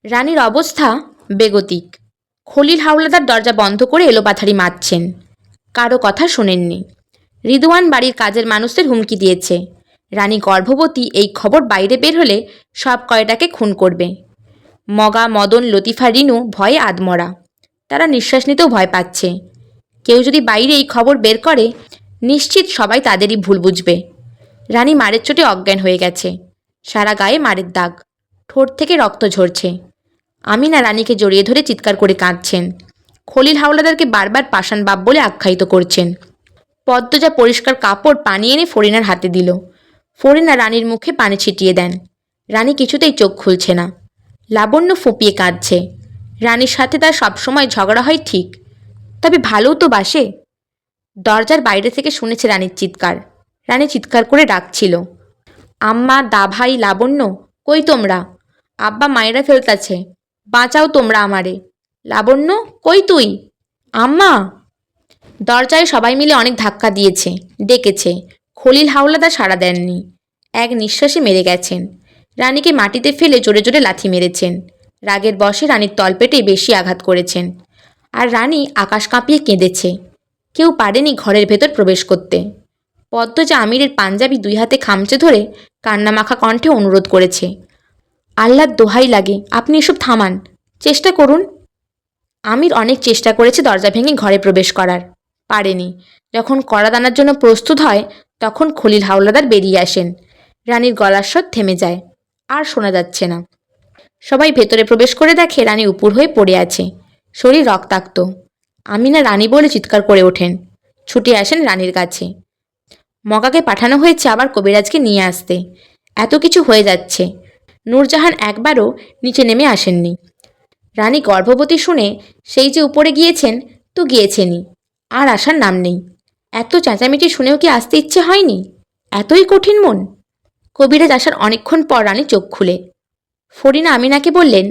রানীর অবস্থা বেগতিক। খলিল হাওলাদার দরজা বন্ধ করে এলোপাথারি মারছেন। কারো কথা শোনেননি। রিদওয়ান বাড়ির কাজের মানুষদের হুমকি দিয়েছে, রানী গর্ভবতী এই খবর বাইরে বের হলে সব কয়টাকে খুন করবে। মগা, মদন, লতিফা, রিনু ভয়ে আধমরা। তারা নিঃশ্বাস নিতেও ভয় পাচ্ছে। কেউ যদি বাইরে এই খবর বের করে, নিশ্চিত সবাই তাদেরই ভুল বুঝবে। রানী মারের চোটে অজ্ঞান হয়ে গেছে। সারা গায়ে মারের দাগ, ঠোঁট থেকে রক্ত ঝরছে। আমিনা রানীকে জড়িয়ে ধরে চিৎকার করে কাঁদছেন। খলিল হাওলাদারকে বারবার পাষাণ বাপ বলে আখ্যায়িত করছেন। পদ্মজা পরিষ্কার কাপড় পানি এনে ফরিনার হাতে দিল। ফরিনা রানীর মুখে পানি ছিটিয়ে দেন। রানী কিছুতেই চোখ খুলছে না। লাবণ্য ফুঁপিয়ে কাঁদছে। রানীর সাথে তার সবসময় ঝগড়া হয় ঠিক, তবে ভালোও তো বাসে। দরজার বাইরে থেকে শুনেছে রানীর চিৎকার। রানী চিৎকার করে ডাকছিল, আম্মা, দা ভাই, লাবণ্য, কই তোমরা? আব্বা মায়েরা ফেলতাছে, বাঁচাও তোমরা আমারে। লাবণ্য, কই তুই? আম্মা। দরজায় সবাই মিলে অনেক ধাক্কা দিয়েছে, ডেকেছে। খলিল হাওলাদার সাড়া দেননি। এক নিঃশ্বাসে মেরে গেছেন। রানীকে মাটিতে ফেলে জোরে জোরে লাথি মেরেছেন। রাগের বশে রানীর তলপেটে বেশি আঘাত করেছেন। আর রানী আকাশ কাঁপিয়ে কেঁদেছে। কেউ পারেনি ঘরের ভেতর প্রবেশ করতে। পদ্মজা আমিরের পাঞ্জাবি দুই হাতে খামচে ধরে কান্নামাখা কণ্ঠে অনুরোধ করেছে, আল্লাহর দোহাই লাগে, আপনি এসব থামান, চেষ্টা করুন। আমির অনেক চেষ্টা করেছে দরজা ভেঙে ঘরে প্রবেশ করার, পারেনি। যখন কড়া দানার জন্য প্রস্তুত হয়, তখন খলিল হাওলাদার বেরিয়ে আসেন। রানীর গলার স্বর থেমে যায়, আর শোনা যাচ্ছে না। সবাই ভেতরে প্রবেশ করে দেখে রানী উপুর হয়ে পড়ে আছে, শরীর রক্তাক্ত। আমিনা রানী বলে চিৎকার করে ওঠেন। ছুটে আসেন রানীর কাছে। মগাকে পাঠানো হয়েছে আবার কবিরাজকে নিয়ে আসতে। এত কিছু হয়ে যাচ্ছে, নূরজাহান একবারও নিচে নেমে আসেননি। রানী গর্ভবতী শুনে সেই যে উপরে গিয়েছেন তো গিয়েছেনই, আর আসার নাম নেই। এত চেঁচামেচি শুনেও কি আসতে ইচ্ছে হয়নি? এতই কঠিন মন? কবিরাজ আসার অনেকক্ষণ পর রানী চোখ খুলে। ফরিনা আমিনাকে বললেন,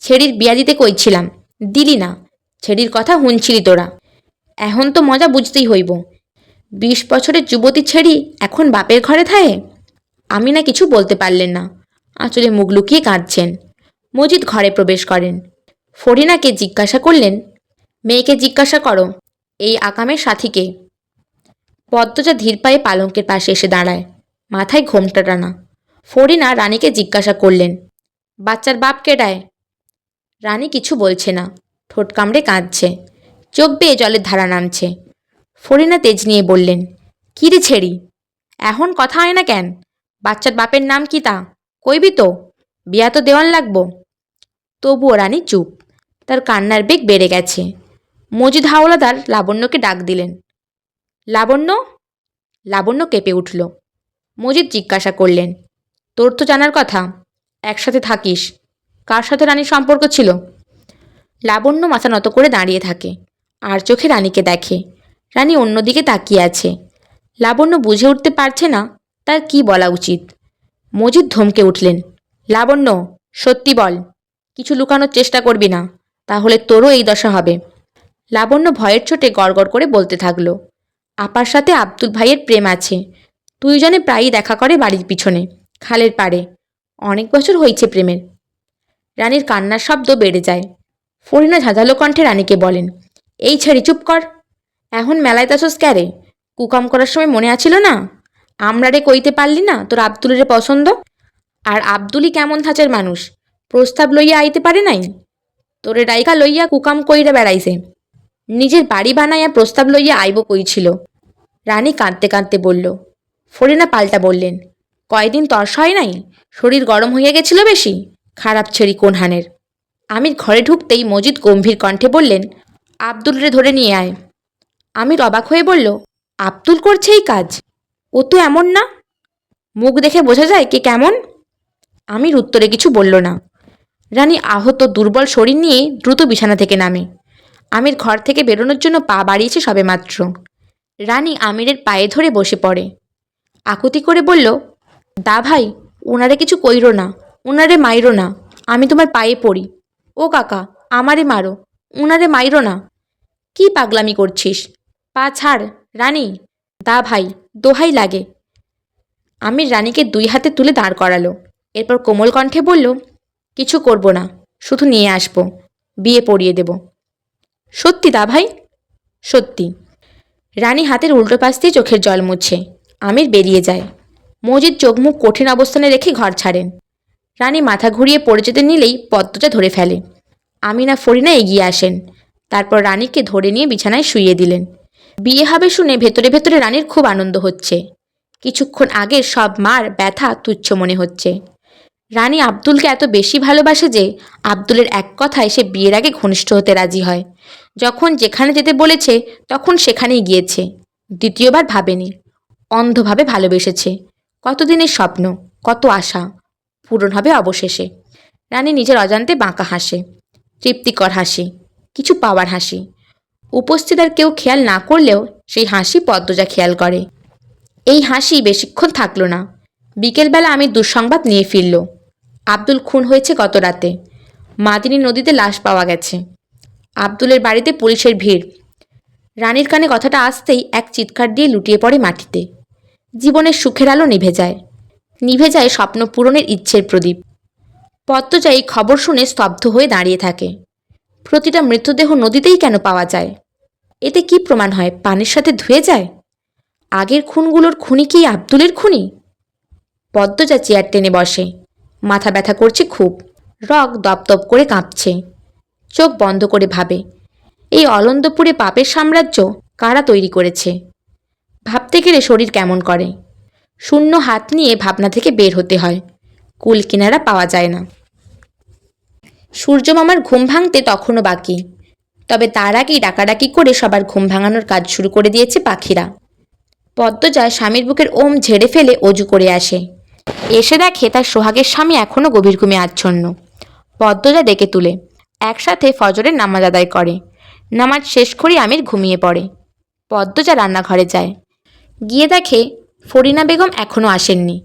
ছেড়ির বিয়া দিতে কইছিলাম, দিলি না। ছেড়ির কথা হুনছিলি তোরা, এখন তো মজা বুঝতেই হইব। 20 বছরের যুবতী ছেড়ি এখন বাপের ঘরে থাহে। আমিনা কিছু বলতে পারলেন না, আঁচলে মুখ লুকিয়ে কাঁদছেন। মজিদ ঘরে প্রবেশ করেন। ফরিনাকে জিজ্ঞাসা করলেন, মেয়েকে জিজ্ঞাসা করো, এই আকামের সাথীকে। পদ্মজা ধীর পায়ে পালঙ্কের পাশে এসে দাঁড়ায়, মাথায় ঘোমটা টানা। ফরিনা রানীকে জিজ্ঞাসা করলেন, বাচ্চার বাপ কেডায়? রানী কিছু বলছে না, ঠোঁট কামড়ে কাঁদছে, চোখ বেয়ে জলের ধারা নামছে। ফরিনা তেজ নিয়ে বললেন, কী রে ছেড়ি, এখন কথা হয় না কেন? বাচ্চার বাপের নাম কি তা কইবি তো? বিয়া তো দেওয়ান লাগবো। তবুও রানী চুপ। তার কান্নার বেগ বেড়ে গেছে। মজিদ হাওলাদার লাবণ্যকে ডাক দিলেন। লাবণ্য। লাবণ্য কেঁপে উঠল। মজিদ জিজ্ঞাসা করলেন, তোর তো জানার কথা, একসাথে থাকিস, কার সাথে রানীর সম্পর্ক ছিল? লাবণ্য মাথা নত করে দাঁড়িয়ে থাকে, আর চোখে রানীকে দেখে। রানী অন্যদিকে তাকিয়ে আছে। লাবণ্য বুঝে উঠতে পারছে না তার কি বলা উচিত। মজিদ ধমকে উঠলেন, লাবণ্য, সত্যি বল, কিছু লুকানোর চেষ্টা করবি না, তাহলে তোরও এই দশা হবে। লাবণ্য ভয়ের চোটে গড়গড় করে বলতে থাকলো, আপার সাথে আব্দুল ভাইয়ের প্রেম আছে। দুইজনে প্রায়ই দেখা করে বাড়ির পিছনে, খালের পাড়ে। অনেক বছর হয়েছে প্রেমের। রানীর কান্নার শব্দ বেড়ে যায়। ফরিনা ঝাঁঝালো কণ্ঠে রানীকে বলেন, এই ছেড়ি চুপ কর, এখন মেলায় তাছস ক্যারে? কুকাম করার সময় মনে আছিল না? আমরা রে কইতে পারলি না তোর আব্দুলের পছন্দ? আর আব্দুলি কেমন ধাঁচের মানুষ, প্রস্তাব লইয়া আইতে পারে নাই? তোরে ডাইকা লইয়া কুকাম কইরা বেড়াইছে, নিজের বাড়ি বানাইয়া প্রস্তাব লইয়া আইব কইছিল। রানী কাঁদতে কাঁদতে বলল। ফরিনা পাল্টা বললেন, কয়দিন তর্স হয় নাই, শরীর গরম হইয়া গেছিল বেশি, খারাপ ছেড়ি কোনহানের। আমির ঘরে ঢুকতেই মজিদ গম্ভীর কণ্ঠে বললেন, আব্দুল রে ধরে নিয়ে আয়। আমির অবাক হয়ে বলল, আব্দুল করছে এই কাজ? ও তো এমন না, মুখ দেখে বোঝা যায় কে কেমন। আমির উত্তরে কিছু বলল না। রানী আহত দুর্বল শরীর নিয়ে দ্রুত বিছানা থেকে নামে। আমির ঘর থেকে বেরোনোর জন্য পা বাড়িয়েছে সবেমাত্র। রানী আমিরের পায়ে ধরে বসে পড়ে, আকুতি করে বলল, দা ভাই, ওনারে কিছু কইরো না, ওনারে মাইরো না, আমি তোমার পায়ে পড়ি। ও কাকা, আমারে মারো, উনারে মাইরো না। কি পাগলামি করছিস, পা ছাড় রানী, দা ভাই, দোহাই লাগে। আমির রানীকে দুই হাতে তুলে দাঁড় করালো। এরপর কোমল কণ্ঠে বলল, কিছু করব না, শুধু নিয়ে আসবো, বিয়ে পড়িয়ে দেব। সত্যি দা ভাই? সত্যি। রানী হাতের উল্টো পাশ দিয়ে চোখের জল মুছে। আমির বেরিয়ে যায়। মজিদ চোখ মুখ কঠিন অবস্থানে রেখে ঘর ছাড়েন। রানী মাথা ঘুরিয়ে পড়ে যেতে নিলেই পদ্মজা ধরে ফেলে। আমিনা ফরিনা এগিয়ে আসেন। তারপর রানীকে ধরে নিয়ে বিছানায় শুইয়ে দিলেন। বিয়ে হবে শুনে ভেতরে ভেতরে রানীর খুব আনন্দ হচ্ছে। কিছুক্ষণ আগে সব মার ব্যথা তুচ্ছ মনে হচ্ছে। রানী আব্দুলকে এত বেশি ভালোবাসে যে আব্দুলের এক কথায় সে বিয়ের আগে ঘনিষ্ঠ হতে রাজি হয়। যখন যেখানে যেতে বলেছে তখন সেখানেই গিয়েছে। দ্বিতীয়বার ভাবেনি। অন্ধভাবে ভালোবেসেছে। কতদিনের স্বপ্ন, কত আশা পূরণ হবে অবশেষে। রানী নিজের অজান্তে বাঁকা হাসে। তৃপ্তিকর হাসি, কিছু পাওয়ার হাসি। উপস্থিত আর কেউ খেয়াল না করলেও সেই হাসি পদ্মজা খেয়াল করে। এই হাসি বেশিক্ষণ থাকলো না। বিকেলবেলা আমি দুঃসংবাদ নিয়ে ফিরল। আব্দুল খুন হয়েছে গত রাতে। মাদিনী নদীতে লাশ পাওয়া গেছে। আব্দুলের বাড়িতে পুলিশের ভিড়। রানীর কানে কথাটা আসতেই এক চিৎকার দিয়ে লুটিয়ে পড়ে মাটিতে। জীবনের সুখের আলো নিভে যায়। নিভে যায় স্বপ্ন পূরণের ইচ্ছের প্রদীপ। পদ্মজা এই খবর শুনে স্তব্ধ হয়ে দাঁড়িয়ে থাকে। প্রতিটা মৃতদেহ নদীতেই কেন পাওয়া যায়? এতে কি প্রমাণ হয় পানির সাথে ধুয়ে যায়? আগের খুনগুলোর খুনি কি আব্দুলের খুনি? পদ্মজা চেয়ার টেনে বসে। মাথা ব্যথা করছে খুব। রগ দপদপ করে কাঁপছে। চোখ বন্ধ করে ভাবে, এই অলন্দপুরে পাপের সাম্রাজ্য কারা তৈরি করেছে? ভাবতে গেলে শরীর কেমন করে। শূন্য হাত নিয়ে ভাবনা থেকে বের হতে হয়। কুল কিনারা পাওয়া যায় না। সূর্যমামার ঘুম ভাঙতে তখনও বাকি। তবে তার আগেই ডাকাডাকি করে সবার ঘুম ভাঙানোর কাজ শুরু করে দিয়েছে পাখিরা। পদ্মজা স্বামীর বুকের ওম ঝেড়ে ফেলে অজু করে আসে। এসে দেখে তার সোহাগের স্বামী এখনও গভীর ঘুমে আচ্ছন্ন। পদ্মজা ডেকে তুলে একসাথে ফজরের নামাজ আদায় করে। নামাজ শেষ করে আমির ঘুমিয়ে পড়ে। পদ্মজা রান্নাঘরে যায়। গিয়ে দেখে ফরিনা বেগম এখনও আসেননি।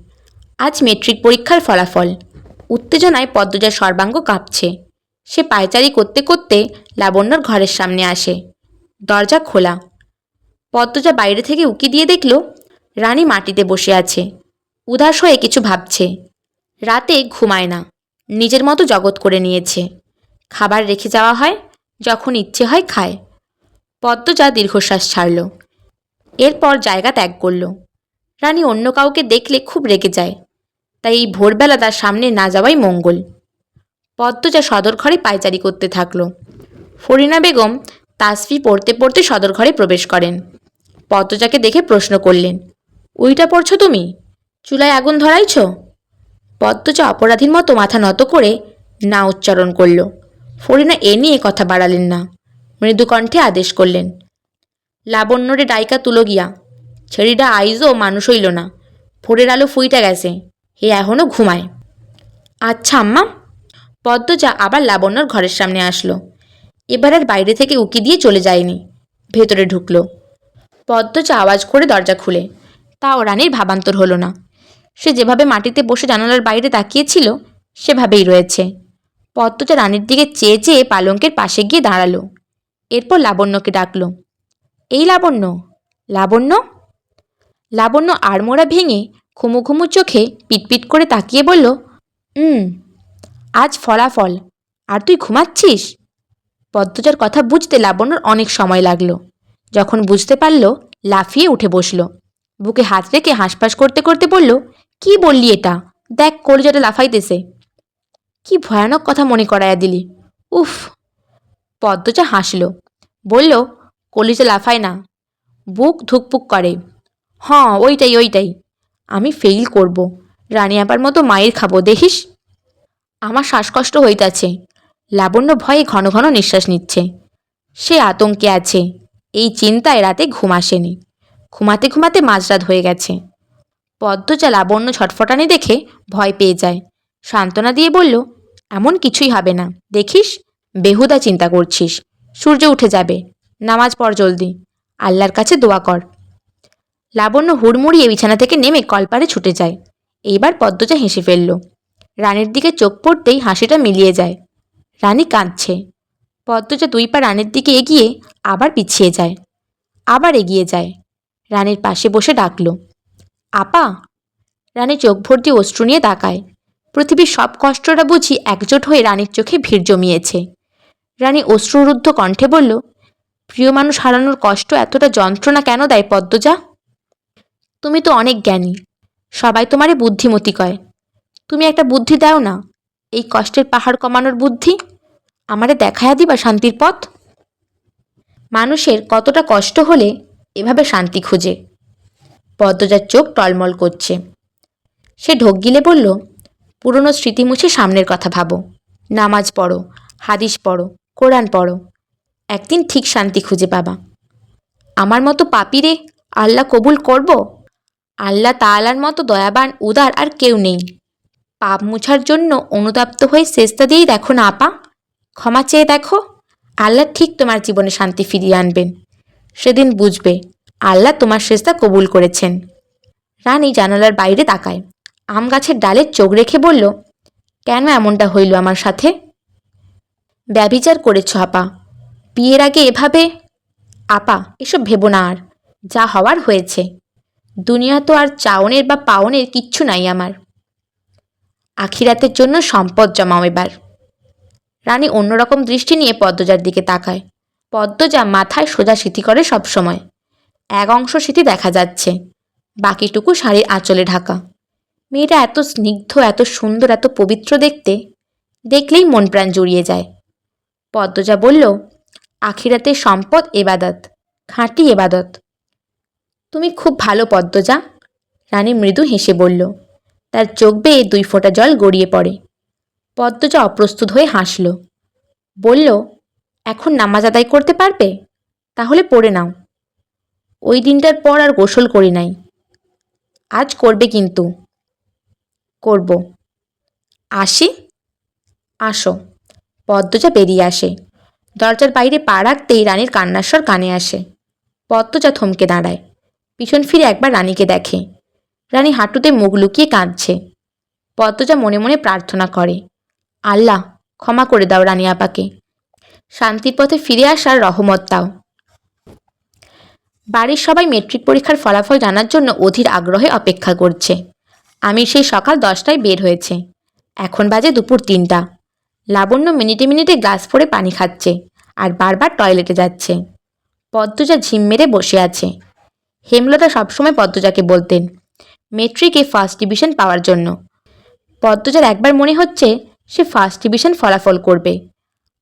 আজ মেট্রিক পরীক্ষার ফলাফল। উত্তেজনায় পদ্মজার সর্বাঙ্গ কাঁপছে। সে পায়চারি করতে করতে লাবণ্যর ঘরের সামনে আসে। দরজা খোলা। পদ্মজা বাইরে থেকে উকি দিয়ে দেখল রানী মাটিতে বসে আছে। উদাস হয়ে কিছু ভাবছে। রাতে ঘুমায় না। নিজের মতো জগৎ করে নিয়েছে। খাবার রেখে যাওয়া হয়, যখন ইচ্ছে হয় খায়। পদ্মজা দীর্ঘশ্বাস ছাড়ল। এরপর জায়গা ত্যাগ করল। রানী অন্য কাউকে দেখলে খুব রেগে যায়। তাই এই ভোরবেলা তার সামনে না যাওয়াই মঙ্গল। পদ্মজা সদর ঘরে পায়চারি করতে থাকল। ফরিনা বেগম তাসফি পড়তে পড়তে সদর ঘরে প্রবেশ করেন। পদ্মজাকে দেখে প্রশ্ন করলেন, ওইটা পড়ছ তুমি? চুলায় আগুন ধরাইছ? পদ্মজা অপরাধীর মতো মাথা নত করে না উচ্চারণ করল। ফরিনা এ নিয়ে কথা বাড়ালেন না। মৃদুকণ্ঠে আদেশ করলেন, লাবণ্যরে ডাইকা তুলো গিয়া। ছেড়িটা আইজও মানুষ হইল না। ভোরের আলো ফুইটা গেছে। হে এখনও ঘুমায়। আচ্ছা আম্মা। পদ্মজা আবার লাবণ্যর ঘরের সামনে আসলো। এবার আর বাইরে থেকে উকি দিয়ে চলে যায়নি। ভেতরে ঢুকলো। পদ্মজা আওয়াজ করে দরজা খুলে। তাও রানীর ভাবান্তর হলো না। সে যেভাবে মাটিতে বসে জানালার বাইরে তাকিয়েছিল সেভাবেই রয়েছে। পদ্মজা রানীর দিকে চেয়ে চেয়ে পালঙ্কের পাশে গিয়ে দাঁড়ালো। এরপর লাবণ্যকে ডাকলো, এই লাবণ্য, লাবণ্য। লাবণ্য আড়মোড়া ভেঙে ঘুমু ঘুমু চোখে পিটপিট করে তাকিয়ে বলল, আজ ফলাফল, আর তুই ঘুমাচ্ছিস? পদ্মজার কথা বুঝতে লাবণ্যর অনেক সময় লাগলো। যখন বুঝতে পারল লাফিয়ে উঠে বসল। বুকে হাত রেখে হাঁসফাঁস করতে করতে বলল, কি বললি এটা? দেখ কলিজাটা লাফাইতেছে। কি ভয়ানক কথা মনে করাইয়া দিলি। উফ। পদ্মজা হাসল। বলল, কলিজা লাফায় না, বুক ধুকপুক করে। হ্যাঁ ওইটাই ওইটাই। আমি ফেইল করব। রানী আপার মতো মায়ের খাবো দেখিস। আমার শ্বাসকষ্ট হইতাছে। লাবণ্য ভয়ে ঘন ঘন নিঃশ্বাস নিচ্ছে। সে আতঙ্কে আছে। এই চিন্তায় রাতে ঘুম আসেনি। ঘুমাতে ঘুমাতে মাঝরাত হয়ে গেছে। পদ্মজা লাবণ্য ছটফটানি দেখে ভয় পেয়ে যায়। সান্ত্বনা দিয়ে বলল, এমন কিছুই হবে না, দেখিস। বেহুদা চিন্তা করছিস। সূর্য উঠে যাবে। নামাজ পড় জলদি। আল্লাহর কাছে দোয়া কর। লাবণ্য হুড়মুড়িয়ে বিছানা থেকে নেমে কলপারে ছুটে যায়। এইবার পদ্মজা হেসে ফেলল। রানীর দিকে চোখ পড়তেই হাসিটা মিলিয়ে যায়। রানী কাঁদছে। পদ্মজা দুই পা রানীর দিকে এগিয়ে আবার পিছিয়ে যায়। আবার এগিয়ে যায়। রানীর পাশে বসে ডাকল, আপা। রানী চোখ ভর্তি অশ্রু নিয়ে তাকায়। পৃথিবীর সব কষ্টটা বুঝি একজোট হয়ে রানীর চোখে ভিড় জমিয়েছে। রানী অশ্রুরুদ্ধ কণ্ঠে বলল, প্রিয় মানুষ হারানোর কষ্ট এতটা যন্ত্রণা কেন দেয় পদ্মজা? তুমি তো অনেক জ্ঞানী, সবাই তোমারে বুদ্ধিমতী কয়। তুমি একটা বুদ্ধি দাও না, এই কষ্টের পাহাড় কমানোর বুদ্ধি। আমারে দেখায়া দিবা শান্তির পথ। মানুষের কতটা কষ্ট হলে এভাবে শান্তি খুঁজে। পদ্মজার চোখ টলমল করছে। সে ঢোক গিলে বলল, পুরনো স্মৃতি মুছে সামনের কথা ভাবো। নামাজ পড়ো, হাদিস পড়ো, কোরআন পড়ো। একদিন ঠিক শান্তি খুঁজে পাবা। আমার মতো পাপীরে আল্লাহ কবুল করব? আল্লাহ তাআলার মতো দয়াবান উদার আর কেউ নেই। পাপ মুছার জন্য অনুতপ্ত হয়ে সেজদা দিয়েই দেখো না আপা, ক্ষমা চেয়ে দেখো, আল্লাহ ঠিক তোমার জীবনে শান্তি ফিরিয়ে আনবেন। সেদিন বুঝবে আল্লাহ তোমার সেজদা কবুল করেছেন। রানী জানালার বাইরে তাকায়। আম গাছের ডালে চোখ রেখে বলল, কেন এমনটা হইল আমার সাথে? ব্যভিচার করেছ আপা, বিয়ের আগে এভাবে। আপা, এসব ভেবো না আর, যা হওয়ার হয়েছে। দুনিয়া তো আর চাওনের বা পাওনের কিচ্ছু নাই আমার। আখিরাতের জন্য সম্পদ জমাও এবার। রানী অন্যরকম দৃষ্টি নিয়ে পদ্মজার দিকে তাকায়। পদ্মজা মাথায় সোজা সিথি করে সবসময়। এক অংশ সিথি দেখা যাচ্ছে, বাকিটুকু শাড়ির আঁচলে ঢাকা। মেয়েটা এত স্নিগ্ধ, এত সুন্দর, এত পবিত্র দেখতে, দেখলেই মন প্রাণ জুড়িয়ে যায়। পদ্মজা বলল, আখিরাতের সম্পদ এবাদত, খাঁটি এবাদত। তুমি খুব ভালো পদ্মজা। রানী মৃদু হেসে বলল। তার চোখ বেয়ে 2 ফোঁটা জল গড়িয়ে পড়ে। পদ্মজা অপ্রস্তুত হয়ে হাসল। বলল, এখন নামাজ আদায় করতে পারবে? তাহলে পড়ে নাও। ওই দিনটার পর আর গোসল করি নাই। আজ করবে কিন্তু? করব। আসি? আসো। পদ্মজা বেরিয়ে আসে। দরজার বাইরে পা রাখতেই রানীর কান্নার স্বর কানে আসে। পদ্মজা থমকে দাঁড়ায়, পিছন ফিরে একবার রানীকে দেখে। রানী হাঁটুতে মুখ লুকিয়ে কাঁদছে। পদ্মজা মনে মনে প্রার্থনা করে, আল্লাহ ক্ষমা করে দাও রানী আপাকে, শান্তির পথে ফিরে আসার রহমত দাও। বাড়ির সবাই মেট্রিক পরীক্ষার ফলাফল জানার জন্য অধীর আগ্রহে অপেক্ষা করছে। আমির সেই সকাল 10টায় বের হয়েছে। এখন বাজে দুপুর 3টা। লাবণ্য মিনিটে মিনিটে গ্লাস ভরে পানি খাচ্ছে আর বারবার টয়লেটে যাচ্ছে। পদ্মজা ঝিম মেরে বসে আছে। হেমলতা সবসময় পদ্মজাকে বলতেন, মেট্রিকে ফার্স্ট ডিভিশন পাওয়ার জন্য। পদ্মজার একবার মনে হচ্ছে সে ফার্স্ট ডিভিশন ফলাফল করবে,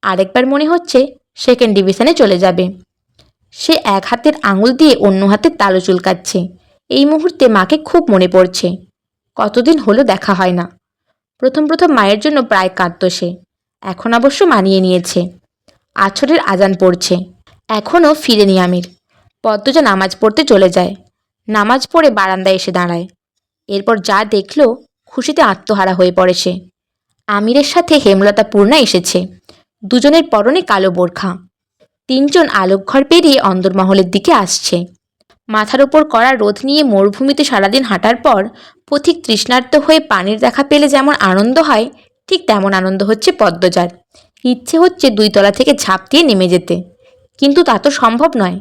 আরেকবার মনে হচ্ছে সেকেন্ড ডিভিশনে চলে যাবে। সে এক হাতের আঙুল দিয়ে অন্য হাতের তালু চুলকাচ্ছে। এই মুহূর্তে মাকে খুব মনে পড়ছে। কতদিন হলো দেখা হয় না। প্রথম প্রথম মায়ের জন্য প্রায় কাঁদত সে। এখন অবশ্য মানিয়ে নিয়েছে। আছরের আজান পড়ছে, এখনও ফিরেনি আমির। পদ্মজা নামাজ পড়তে চলে যায়। নামাজ পড়ে বারান্দায় এসে দাঁড়ায়। এরপর যা দেখল, খুশিতে আত্মহারা হয়ে পড়ে সে। আমিরের সাথে হেমলতা পূর্ণা এসেছে। দুজনের পরনে কালো বোরখা। 3 জন আলোকঘর পেরিয়ে অন্দরমহলের দিকে আসছে। মাথার ওপর কড়া রোদ নিয়ে মরুভূমিতে সারাদিন হাঁটার পর পথিক তৃষ্ণার্ত হয়ে পানির দেখা পেলে যেমন আনন্দ হয়, ঠিক তেমন আনন্দ হচ্ছে পদ্মজার। ইচ্ছে হচ্ছে 2 তলা থেকে ঝাঁপ দিয়ে নেমে যেতে, কিন্তু তা তো সম্ভব নয়।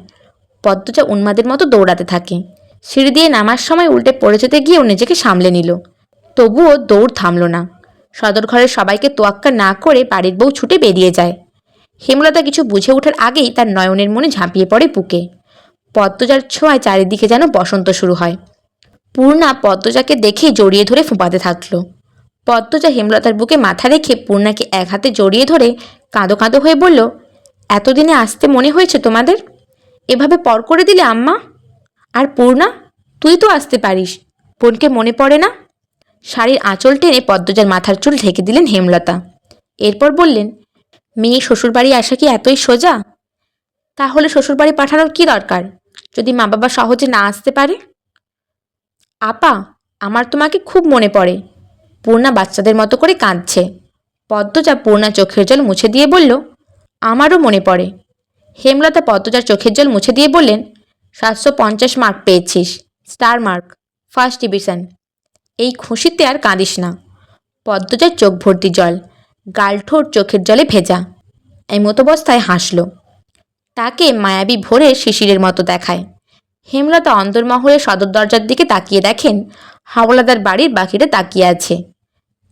পদ্মজা উন্মাদের মতো দৌড়াতে থাকে। সিঁড়ি দিয়ে নামার সময় উল্টে পড়ে যেতে গিয়েও নিজেকে সামলে নিল। তবুও দৌড় থামল না। সদর ঘরের সবাইকে তোয়াক্কা না করে বাড়ির বউ ছুটে বেরিয়ে যায়। হেমলতা কিছু বুঝে ওঠার আগেই তার নয়নের মনে ঝাঁপিয়ে পড়ে বুকে। পদ্মজার ছোঁয়ায় চারিদিকে যেন বসন্ত শুরু হয়। পূর্ণা পদ্মজাকে দেখে জড়িয়ে ধরে ফোঁপাতে থাকলো। পদ্মজা হেমলতার বুকে মাথা রেখে পূর্ণাকে এক হাতে জড়িয়ে ধরে কাঁদো কাঁদো হয়ে বলল, এতদিনে আসতে মনে হয়েছে তোমাদের? এভাবে পর করে দিলে আম্মা। আর পূর্ণা, তুই তো আসতে পারিস, বোনকে মনে পড়ে না? শাড়ির আঁচল টেনে পদ্মজার মাথার চুল ঢেকে দিলেন হেমলতা। এরপর বললেন, মেয়ে শ্বশুরবাড়ি আসা কি এতই সোজা? তাহলে শ্বশুরবাড়ি পাঠানোর কি দরকার, যদি মা বাবা সহজে না আসতে পারে? আপা, আমার তোমাকে খুব মনে পড়ে। পূর্ণা বাচ্চাদের মতো করে কাঁদছে। পদ্মজা পূর্ণা চোখের জল মুছে দিয়ে বলল, আমারও মনে পড়ে। হেমলতা পদ্মজার চোখের জল মুছে দিয়ে বললেন, 750 মার্ক পেয়েছিস, স্টার মার্ক, ফার্স্ট ডিভিশন। এই খুশিতে আর কাঁদিস না। পদ্মজার চোখ ভর্তি জল, গাল ঠোঁট চোখের জলে ভেজা। এই মতবস্থায় হাসল। তাকে মায়াবী ভোরে শিশিরের মতো দেখায়। হেমলতা অন্দরমহলের সদর দরজার দিকে তাকিয়ে দেখেন হাওলাদার বাড়ির বাকিটা তাকিয়ে আছে।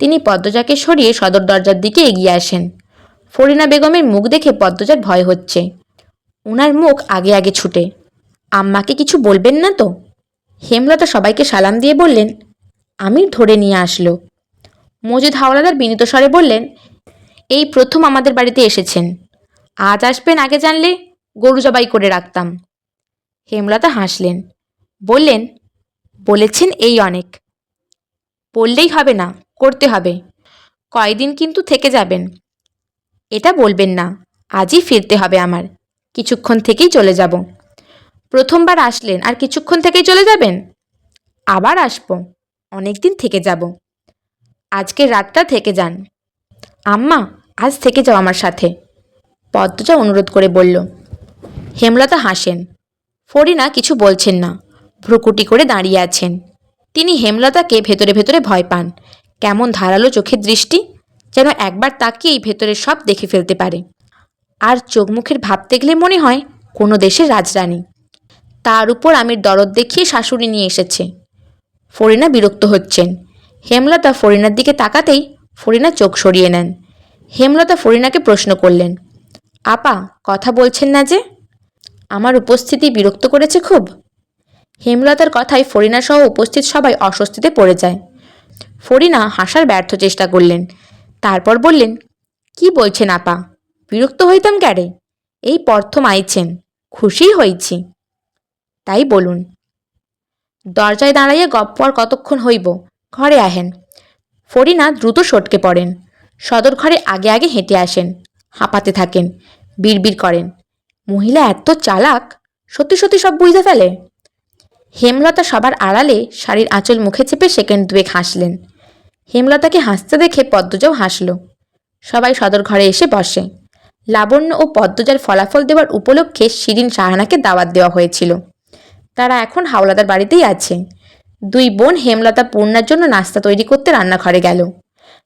তিনি পদ্মজাকে সরিয়ে সদর দরজার দিকে এগিয়ে আসেন। ফরিনা বেগমের মুখ দেখে পদ্মজার ভয় হচ্ছে। ওনার মুখ আগে আগে ছুটে। আম্মাকে কিছু বলবেন না তো? হেমলতা সবাইকে সালাম দিয়ে বললেন, আমির ধরে নিয়ে আসলো। মজিদ হাওলাদার বিনীত স্বরে বললেন, এই প্রথম আমাদের বাড়িতে এসেছেন। আজ আসবেন আগে জানলে গরু জবাই করে রাখতাম। হেমলতা হাসলেন, বললেন, বলেছেন এই অনেক। বললেই হবে না, করতে হবে। কয়দিন কিন্তু থেকে যাবেন? এটা বলবেন না, আজই ফিরতে হবে আমার। কিছুক্ষণ থেকেই চলে যাব। প্রথমবার আসলেন আর কিছুক্ষণ থেকেই চলে যাবেন? আবার আসবো, অনেকদিন থেকে যাব। আজকের রাতটা থেকে যান। আম্মা, আজ থেকে যাও আমার সাথে, পদ্মজা অনুরোধ করে বলল। হেমলতা হাসেন। ফরিনা কিছু বলছেন না, ভ্রুকুটি করে দাঁড়িয়ে আছেন। তিনি হেমলতাকে ভেতরে ভেতরে ভয় পান। কেমন ধারালো চোখের দৃষ্টি, যেন একবার তাকিয়েই ভেতরে সব দেখে ফেলতে পারে। আর চোখ মুখের ভাব দেখলে মনে হয় কোনো দেশের রাজরানী। তার উপর আমির দরদ দেখিয়ে শাশুড়ি নিয়ে এসেছে। ফরিনা বিরক্ত হচ্ছেন। হেমলতা ফরিনার দিকে তাকাতেই ফরিনা চোখ সরিয়ে নেন। হেমলতা ফরিনাকে প্রশ্ন করলেন, আপা, কথা বলছেন না যে? আমার উপস্থিতি বিরক্ত করেছে খুব? হেমলতার কথায় ফরিনা সহ উপস্থিত সবাই অস্বস্তিতে পড়ে যায়। ফরিনা হাসার ব্যর্থ চেষ্টা করলেন, তারপর বললেন, কি বলছেন আপা, বিরক্ত হইতাম ক্যারে? এই প্রথম আইছেন, খুশি হইছি। তাই বলুন। দরজায় দাঁড়াইয়া গপ্প আর কতক্ষণ হইব, ঘরে আহেন। ফরিনা দ্রুত সটকে পড়েন। সদর ঘরে আগে আগে হেঁটে আসেন, হাঁপাতে থাকেন, বিড়বিড় করেন, মহিলা এত চালাক, সত্যি সত্যি সব বুঝতে ফেলে। হেমলতা সবার আড়ালে শাড়ির আঁচল মুখে চেপে সেকেন্ড দুয়েক হাসলেন। হেমলতাকে হাসতে দেখে পদ্মজাও হাসল। সবাই সদর ঘরে এসে বসে। লাবণ্য ও পদ্মজার ফলাফল দেওয়ার উপলক্ষে শিরিন সাহানাকে দাওয়াত দেওয়া হয়েছিল। তারা এখন হাওলাদার বাড়িতেই আছে। দুই বোন হেমলতা পূর্ণার জন্য নাস্তা তৈরি করতে রান্নাঘরে গেল।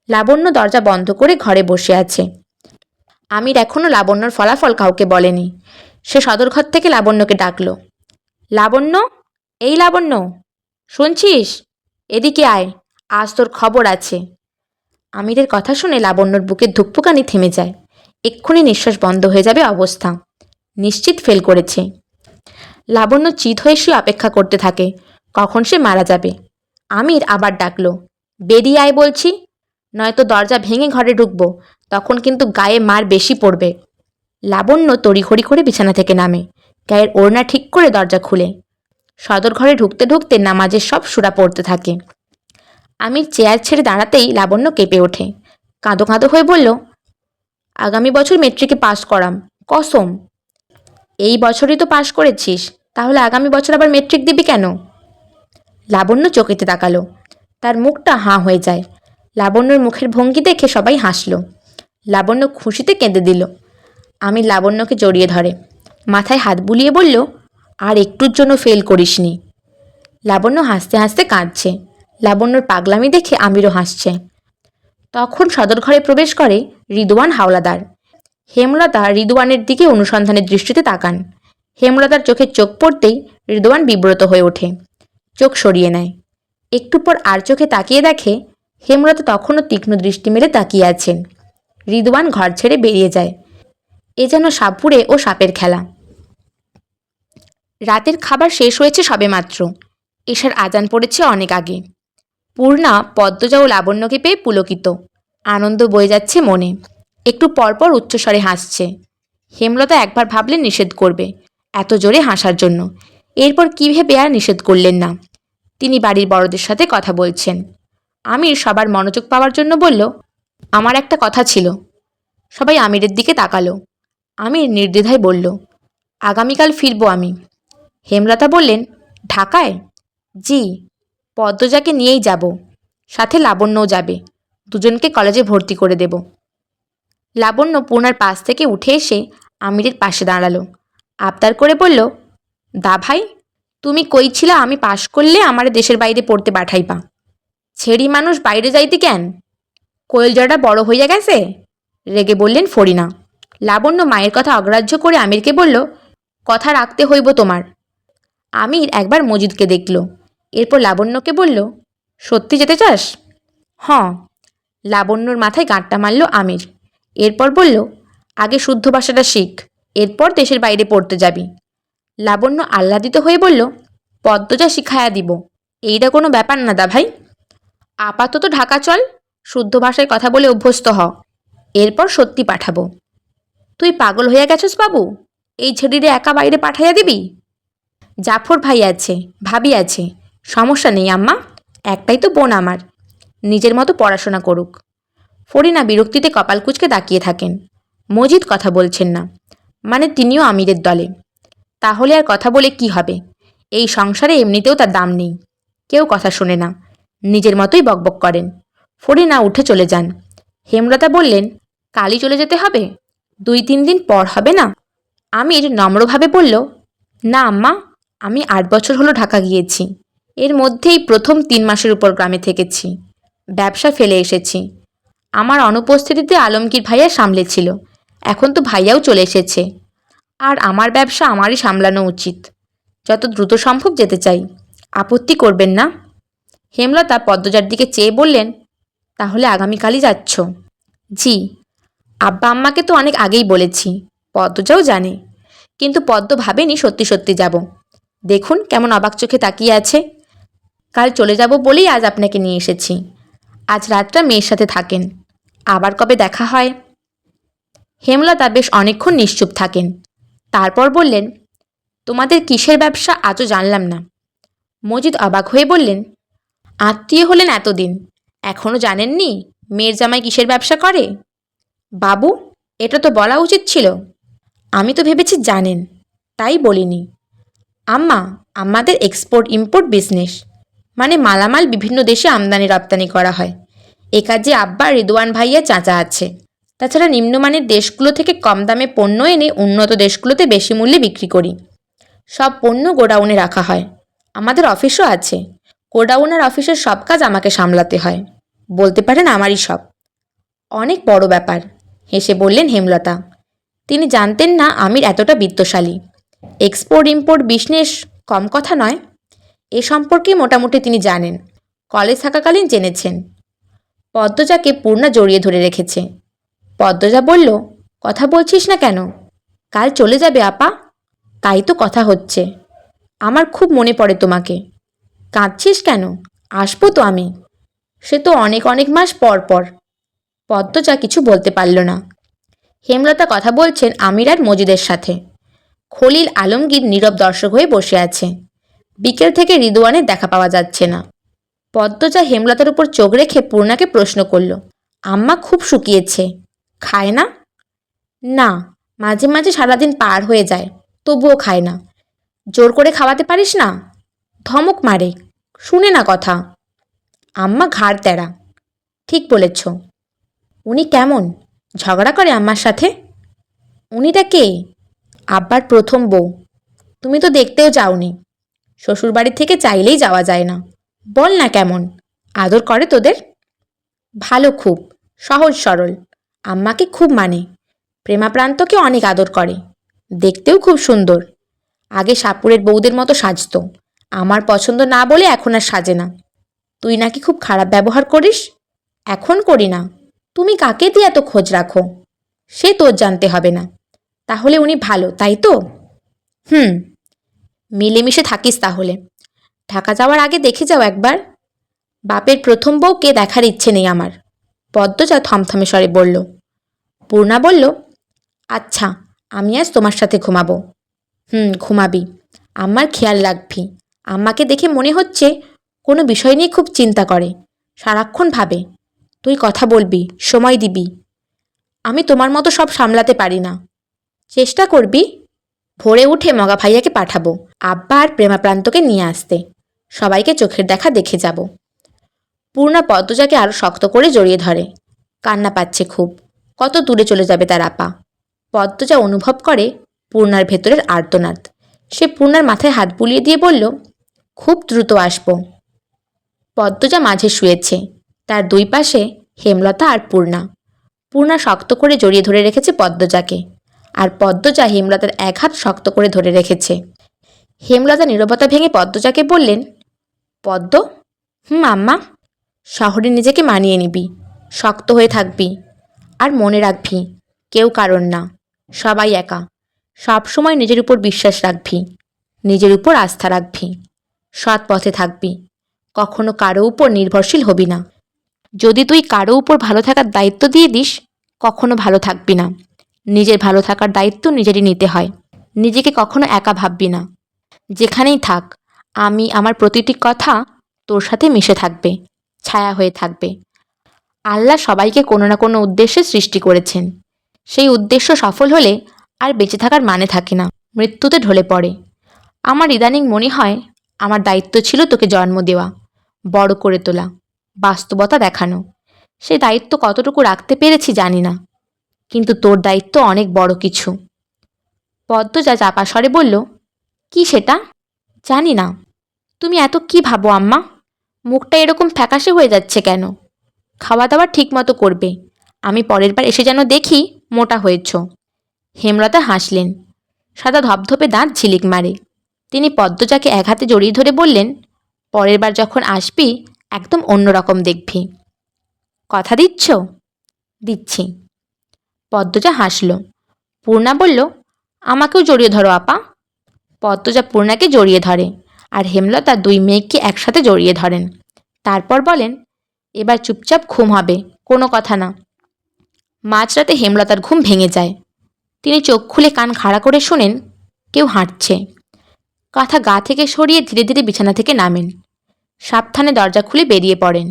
লাবণ্য দরজা বন্ধ করে ঘরে বসে আছে। আমির এখনও লাবণ্যর ফলাফল কাউকে বলেনি। সে সদর ঘর থেকে লাবণ্যকে ডাকল, লাবণ্য, এই লাবণ্য, শুনছিস? এদিকে আয়, আজ তোর খবর আছে। আমিরের কথা শুনে লাবণ্যর বুকের ধুকপুকানি থেমে যায়। এক্ষুনি নিঃশ্বাস বন্ধ হয়ে যাবে অবস্থা। নিশ্চিত ফেল করেছে। লাবণ্য চিত হয়ে শুয়ে অপেক্ষা করতে থাকে কখন সে মারা যাবে। আমির আবার ডাকলো, বেরিয়ে আয় বলছি, নয়তো দরজা ভেঙে ঘরে ঢুকবো, তখন কিন্তু গায়ে মার বেশি পড়বে। লাবণ্য তড়িঘড়ি করে বিছানা থেকে নামে, গায়ের ওড়না ঠিক করে দরজা খুলে সদর ঘরে ঢুকতে ঢুকতে নামাজের সব সূরা পড়তে থাকে। আমির চেয়ার ছেড়ে দাঁড়াতেই লাবণ্য কেঁপে ওঠে, কাঁদো কাঁদো হয়ে বলল, আগামী বছর মেট্রিকে পাশ করাম, কসম। এই বছরই তো পাশ করেছিস, তাহলে আগামী বছর আবার মেট্রিক দিবি কেন? লাবণ্য চোখেতে তাকালো, তার মুখটা হাঁ হয়ে যায়। লাবণ্যর মুখের ভঙ্গি দেখে সবাই হাসল। লাবণ্য খুশিতে কেঁদে দিল। আমি লাবণ্যকে জড়িয়ে ধরে মাথায় হাত বুলিয়ে বলল, আর একটুর জন্য ফেল করিসনি। লাবণ্য হাসতে হাসতে কাঁদছে। লাবণ্যর পাগলামি দেখে আমিরও হাসছে। তখন সদর ঘরে প্রবেশ করে রিদওয়ান হাওলাদার। হেমলতা রিদওয়ানের দিকে অনুসন্ধানের দৃষ্টিতে তাকান। হেমলতার চোখে চোখ পড়তেই রিদওয়ান বিব্রত হয়ে ওঠে, চোখ সরিয়ে নেয়। একটু পর আর চোখে তাকিয়ে দেখে হেমলতা তখনও তীক্ষ্ণ দৃষ্টি মেলে তাকিয়ে আছেন। রিদওয়ান ঘর ছেড়ে বেরিয়ে যায়। এ যেন সাপুড়ে ও সাপের খেলা। রাতের খাবার শেষ হয়েছে সবেমাত্র। এশার আজান পড়েছে অনেক আগে। পূর্ণা পদ্মজা ও লাবণ্যকে পেয়ে পুলকিত, আনন্দ বয়ে যাচ্ছে মনে। একটু পরপর উচ্চস্বরে হাসছে। হেমলতা একবার ভাবলেন নিষেধ করবে, এত জোরে হাসার জন্য। এরপর কী ভেবে আর নিষেধ করলেন না। তিনি বাড়ির বড়দের সাথে কথা বলছেন। আমির সবার মনোযোগ পাওয়ার জন্য বলল, আমার একটা কথা ছিল। সবাই আমিরের দিকে তাকালো। আমির নির্দ্বিধায় বলল, আগামীকাল ফিরব আমি। হেমলতা বললেন, ঢাকায়? জি, পদ্মজাকে নিয়েই যাব, সাথে লাবণ্যও যাবে। দুজনকে কলেজে ভর্তি করে দেব। লাবণ্য পূর্ণার পাশ থেকে উঠে এসে আমিরের পাশে দাঁড়ালো, আবদার করে বলল, দা ভাই, তুমি কইছিলা আমি পাশ করলে আমারে দেশের বাইরে পড়তে পাঠাইবা। ছেড়ি মানুষ বাইরে যাইতে কেন? কোয়েলজাটা বড় হইয়া গেছে, রেগে বললেন ফরিনা। লাবণ্য মায়ের কথা অগ্রাহ্য করে আমিরকে বলল, কথা রাখতে হইব তোমার। আমির একবার মজিদকে দেখল, এরপর লাবণ্যকে বলল, সত্যি যেতে চাস? হ্যাঁ। লাবণ্যর মাথায় গাঁটটা মারল আমির। এরপর বলল, আগে শুদ্ধ ভাষাটা শিখ, এরপর দেশের বাইরে পড়তে যাবি। লাবণ্য আহ্লাদিত হয়ে বলল, পদ্মজা শিখায়া দিব, এইটা কোনো ব্যাপার না দা ভাই। আপাতত ঢাকা চল, শুদ্ধ ভাষায় কথা বলে অভ্যস্ত হ, এরপর সত্যি পাঠাবো। তুই পাগল হইয়া গেছস বাবু? এই ছেড়িরে একা বাইরে পাঠাইয়া দিবি? জাফর ভাই আছে, ভাবি আছে, সমস্যা নেই আম্মা, একটাই তো বোন আমার, নিজের মতো পড়াশোনা করুক। ফরিনা বিরক্তিতে কপাল কুঁচকে তাকিয়ে থাকেন। মজিদ কথা বলছেন না, মানে তিনিও আমিরের দলে। তাহলে আর কথা বলে কি হবে? এই সংসারে এমনিতেও তার দাম নেই, কেউ কথা শোনে না, নিজের মতোই বকবক করেন। ফরিনা উঠে চলে যান। হেমলতা বললেন, কালই চলে যেতে হবে? 2-3 দিন পর হবে না? আমির নম্রভাবে বলল, না আম্মা, আমি 8 বছর হলো ঢাকা গিয়েছি, এর মধ্যেই প্রথম 3 মাসের উপর গ্রামে থেকেছি, ব্যবসা ফেলে এসেছি। আমার অনুপস্থিতিতে আলমগীর ভাইয়া সামলেছিল, এখন তো ভাইয়াও চলে এসেছে, আর আমার ব্যবসা আমারই সামলানো উচিত। যত দ্রুত সম্ভব যেতে চাই, আপত্তি করবেন না? হেমলতা পদ্মজার দিকে চেয়ে বললেন, তাহলে আগামীকালই যাচ্ছ? জি। আব্বা আম্মাকে তো অনেক আগেই বলেছি, পদ্মজাও জানে, কিন্তু পদ্ম ভাবেনি সত্যি সত্যি যাব। দেখুন কেমন অবাক চোখে তাকিয়ে আছে। কাল চলে যাব বলেই আজ আপনাকে নিয়ে এসেছি। আজ রাতটা মেয়ের সাথে থাকেন, আবার কবে দেখা হয়। হেমলতা বেশ অনেকক্ষণ নিশ্চুপ থাকেন, তারপর বললেন, তোমাদের কিসের ব্যবসা আজও জানলাম না। মজিদ অবাক হয়ে বললেন, আত্মীয় হলেন এতদিন, এখনও জানেননি মেয়ের জামাই কিসের ব্যবসা করে? বাবু, এটা তো বলা উচিত ছিল। আমি তো ভেবেছি জানেন, তাই বলিনি। আম্মা, আমাদের এক্সপোর্ট ইম্পোর্ট বিজনেস, মানে মালামাল বিভিন্ন দেশে আমদানি রপ্তানি করা হয়। এ কাজে আব্বা রিদওয়ান ভাইয়া চাচা আছে। তাছাড়া নিম্নমানের দেশগুলো থেকে কম দামে পণ্য এনে উন্নত দেশগুলোতে বেশি মূল্যে বিক্রি করি। সব পণ্য গোডাউনে রাখা হয়। আমাদের অফিসও আছে, গোডাউন আর অফিসের সব কাজ আমাকে সামলাতে হয়, বলতে পারেন আমারই সব। অনেক বড় ব্যাপার, হেসে বললেন হেমলতা। তিনি জানতেন না আমির এতটা বিত্তশালী। এক্সপোর্ট ইম্পোর্ট বিজনেস কম কথা নয়, এ সম্পর্কে মোটামুটি তিনি জানেন, কলেজ থাকাকালীন জেনেছেন। পদ্মজাকে পূর্ণা জড়িয়ে ধরে রেখেছে। পদ্মজা বলল, কথা বলছিস না কেন? কাল চলে যাবে আপা? তাই তো কথা হচ্ছে, আমার খুব মনে পড়ে তোমাকে। কাঁদছিস কেন? আসবো তো আমি, সে তো অনেক অনেক মাস পর পর। পদ্মজা কিছু বলতে পারল না। হেমলতা কথা বলছেন আমির আর মজিদের সাথে। খলিল আলমগীর নীরব দর্শক হয়ে বসে আছে। বিকেল থেকে রিদওয়ানের দেখা পাওয়া যাচ্ছে না। পদ্মজা হেমলতার উপর চোখ রেখে পূর্ণাকে প্রশ্ন করল, আম্মা খুব শুকিয়েছে, খায় না? না, মাঝে মাঝে সারাদিন পার হয়ে যায়, তবুও খায় না। জোর করে খাওয়াতে পারিস না? ধমক মারে, শুনে না কথা। আম্মা ঘাড় তেড়া। ঠিক বলেছ। উনি কেমন? ঝগড়া করে আম্মার সাথে? উনিটা কে? আব্বার প্রথম বউ। তুমি তো দেখতেও যাওনি। শ্বশুরবাড়ি থেকে চাইলেই যাওয়া যায় না। বল না কেমন, আদর করে তোদের? ভালো, খুব সহজ সরল, আম্মাকে খুব মানে। প্রেমাপ্রান্তকে অনেক আদর করে, দেখতেও খুব সুন্দর। আগে সাপুরের বউদের মতো সাজতো, আমার পছন্দ না বলে এখন আর সাজে না। তুই নাকি খুব খারাপ ব্যবহার করিস? এখন করি না। তুমি কাকে দিয়ে এত খোঁজ রাখো? সে তোর জানতে হবে না। তাহলে উনি ভালো, তাই তো? হুম। মিলেমিশে থাকিস তাহলে। ঢাকা যাওয়ার আগে দেখে যাও একবার। বাপের প্রথম বউকে দেখার ইচ্ছে নেই আমার, পদ্মজা থমথমে স্বরে বলল। পূর্ণা বলল, আচ্ছা, আমি আজ তোমার সাথে ঘুমাবো। ঘুমাবি, আম্মার খেয়াল রাখবি। আম্মাকে দেখে মনে হচ্ছে কোনো বিষয় নিয়ে খুব চিন্তা করে, সারাক্ষণ ভাবে। তুই কথা বলবি, সময় দিবি। আমি তোমার মতো সব সামলাতে পারি না। চেষ্টা করবি। ভোরে উঠে মগা ভাইয়াকে পাঠাবো আব্বা আর প্রেমাপ্রান্তকে নিয়ে আসতে, সবাইকে চোখের দেখা দেখে যাব। পূর্ণা পদ্মজাকে আরও শক্ত করে জড়িয়ে ধরে। কান্না পাচ্ছে খুব, কত দূরে চলে যাবে তার আপা। পদ্মজা অনুভব করে পূর্ণার ভেতরের আর্তনাদ। সে পূর্ণার মাথায় হাত বুলিয়ে দিয়ে বলল, খুব দ্রুত আসব। পদ্মজা মাঝে শুয়েছে, তার দুই পাশে হেমলতা আর পূর্ণা। পূর্ণা শক্ত করে জড়িয়ে ধরে রেখেছে পদ্মজাকে, আর পদ্মজা হেমলতার এক হাত শক্ত করে ধরে রেখেছে। হেমলতা নীরবতা ভেঙে পদ্মজাকে বললেন, পদ্ম। আম্মা। শহরে নিজেকে মানিয়ে নিবি, শক্ত হয়ে থাকবি। আর মনে রাখবি, কেউ কারণ না, সবাই একা। সবসময় নিজের উপর বিশ্বাস রাখবি, নিজের উপর আস্থা রাখবি। সৎ পথে থাকবি, কখনো কারো উপর নির্ভরশীল হবি না। যদি তুই কারো উপর ভালো থাকার দায়িত্ব দিয়ে দিস, কখনো ভালো থাকবি না। নিজের ভালো থাকার দায়িত্ব নিজেরই নিতে হয়। নিজেকে কখনো একা ভাববি না। যেখানেই থাক, আমি আমার প্রতিটি কথা তোর সাথে মিশে থাকবে, ছায়া হয়ে থাকবে। আল্লাহ সবাইকে কোনো না কোনো উদ্দেশ্যে সৃষ্টি করেছেন। সেই উদ্দেশ্য সফল হলে আর বেঁচে থাকার মানে থাকে না, মৃত্যুতে ঢলে পড়ে। আমার ইদানিং মনে হয় আমার দায়িত্ব ছিল তোকে জন্ম দেওয়া, বড় করে তোলা, বাস্তবতা দেখানো। সেই দায়িত্ব কতটুকু রাখতে পেরেছি জানি না, কিন্তু তোর দায়িত্ব অনেক বড় কিছু। পদ্মজা চাপা স্বরে বলল, কি সেটা? জানি না। তুমি এত কি ভাবো আম্মা? মুখটা এরকম ফ্যাকাশে হয়ে যাচ্ছে কেন? খাওয়া দাওয়া ঠিক মতো করবে, আমি পরের বার এসে যেন দেখি মোটা হয়েছ। হেমলতা হাসলেন, সাদা ধপধপে দাঁত ঝিলিক মারে। তিনি পদ্মজাকে এক হাতে জড়িয়ে ধরে বললেন, পরের বার যখন আসবি একদম অন্যরকম দেখবি। কথা দিচ্ছ? দিচ্ছি। পদ্মজা হাসল। পূর্ণা বলল, আমাকেও জড়িয়ে ধরো আপা। পদ্মজা পূর্ণাকে জড়িয়ে ধরে, আর হেমলতা দুই মেয়েকে একসাথে জড়িয়ে ধরেন। তারপর বলেন, এবার চুপচাপ ঘুম হবে, কোনো কথা না। মাঝরাতে হেমলতার ঘুম ভেঙে যায়। তিনি চোখ খুলে কান খাড়া করে শোনেন কেউ হাঁটছে। কাঁথা গা থেকে সরিয়ে ধীরে ধীরে বিছানা থেকে নামেন। সাবধানে দরজা খুলে বেরিয়ে পড়েন।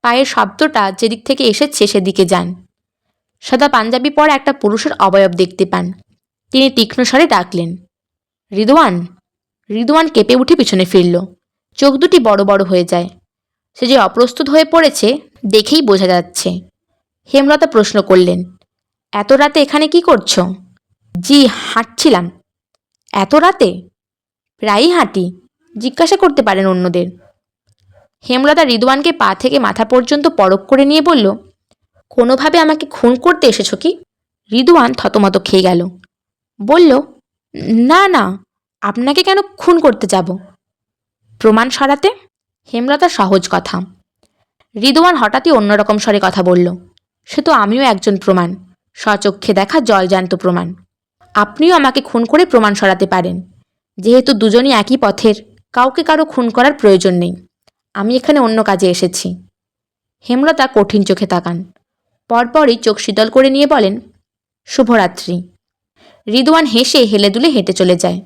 পায়ের শব্দটা যেদিক থেকে এসেছে সেদিকে যান। সাদা পাঞ্জাবি পরা একটা পুরুষের অবয়ব দেখতে পান। তিনি তীক্ষ্ণ স্বরে ডাকলেন, রিদওয়ান। রিদওয়ান কেঁপে উঠে পিছনে ফিরল। চোখ দুটি বড় বড় হয়ে যায়। সে যে অপ্রস্তুত হয়ে পড়েছে দেখেই বোঝা যাচ্ছে। হেমলতা প্রশ্ন করলেন, এত রাতে এখানে কি করছো? জি, হাঁটছিলাম। এত রাতে? প্রায়ই হাঁটি, জিজ্ঞাসা করতে পারেন অন্যদের। হেমলতা রিদওয়ানকে পা থেকে মাথা পর্যন্ত পরখ করে নিয়ে বলল, কোনোভাবে আমাকে খুন করতে এসেছো কি? রিদওয়ান থতমত খেয়ে গেল। বলল, না না, আপনাকে কেন খুন করতে যাব? প্রমাণ সরাতে। হেমলতার সহজ কথা। রিদওয়ান হঠাৎই অন্যরকম স্বরে কথা বলল, সে তো আমিও একজন প্রমাণ, স্বচক্ষে দেখা জলজান্ত প্রমাণ। আপনিও আমাকে খুন করে প্রমাণ সরাতে পারেন। যেহেতু দুজনই একই পথের, কাউকে কারো খুন করার প্রয়োজন নেই। আমি এখানে অন্য কাজে এসেছি। হেমলতা কঠিন চোখে তাকান, পরপরই চোখ শীতল করে নিয়ে বলেন, শুভরাত্রি। রিদওয়ান হেসে হেলে দুলে হেঁটে চলে যায়।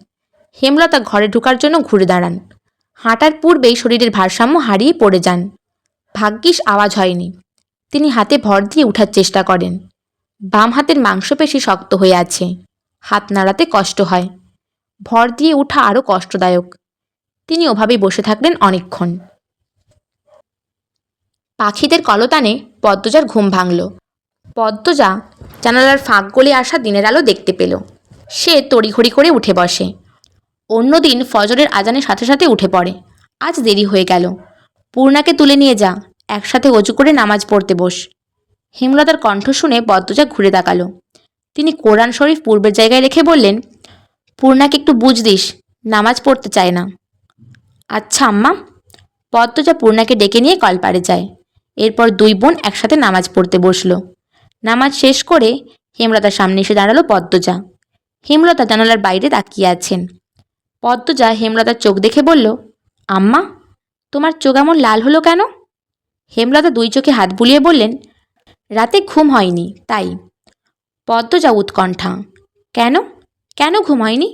হেমলতা ঘরে ঢোকার জন্য ঘুরে দাঁড়ান। হাঁটার পূর্বেই শরীরের ভারসাম্য হারিয়ে পড়ে যান। ভাগ্যিস আওয়াজ হয়নি। তিনি হাতে ভর দিয়ে উঠার চেষ্টা করেন। বাম হাতের মাংসপেশি শক্ত হয়ে আছে, হাত নাড়াতে কষ্ট হয়। ভর দিয়ে উঠা আরও কষ্টদায়ক। তিনি ওভাবেই বসে থাকলেন অনেকক্ষণ। পাখিদের কলতানে পদ্মজার ঘুম ভাঙল। পদ্মজা জানালার ফাঁক গলে আসা দিনের আলো দেখতে পেল। সে তড়িঘড়ি করে উঠে বসে। অন্যদিন ফজরের আজানের সাথে সাথে উঠে পড়ে। আজ দেরি হয়ে গেল। পূর্ণাকে তুলে নিয়ে যা, একসাথে অজু করে নামাজ পড়তে বস। হেমলতার কণ্ঠ শুনে পদ্মজা ঘুরে তাকালো। তিনি কোরআন শরীফ পূর্বের জায়গায় রেখে বললেন, পূর্ণাকে একটু বুঝ দিস, নামাজ পড়তে চায় না। আচ্ছা আম্মা। পদ্মজা পূর্ণাকে ডেকে নিয়ে কলপাড়ে যায়। এরপর দুই বোন একসাথে নামাজ পড়তে বসলো। নামাজ শেষ করে হেমলতার সামনে এসে দাঁড়ালো পদ্মজা। হেমলতা জানালার বাইরে তাকিয়ে আছেন। পদ্মজা হেমলতার চোখ দেখে বলল, আম্মা, তোমার চোখ এমন লাল হলো কেন? হেমলতা দুই চোখে হাত বুলিয়ে বললেন, রাতে ঘুম হয়নি তাই। পদ্মজা উৎকণ্ঠা, কেন? কেন ঘুম হয়নি?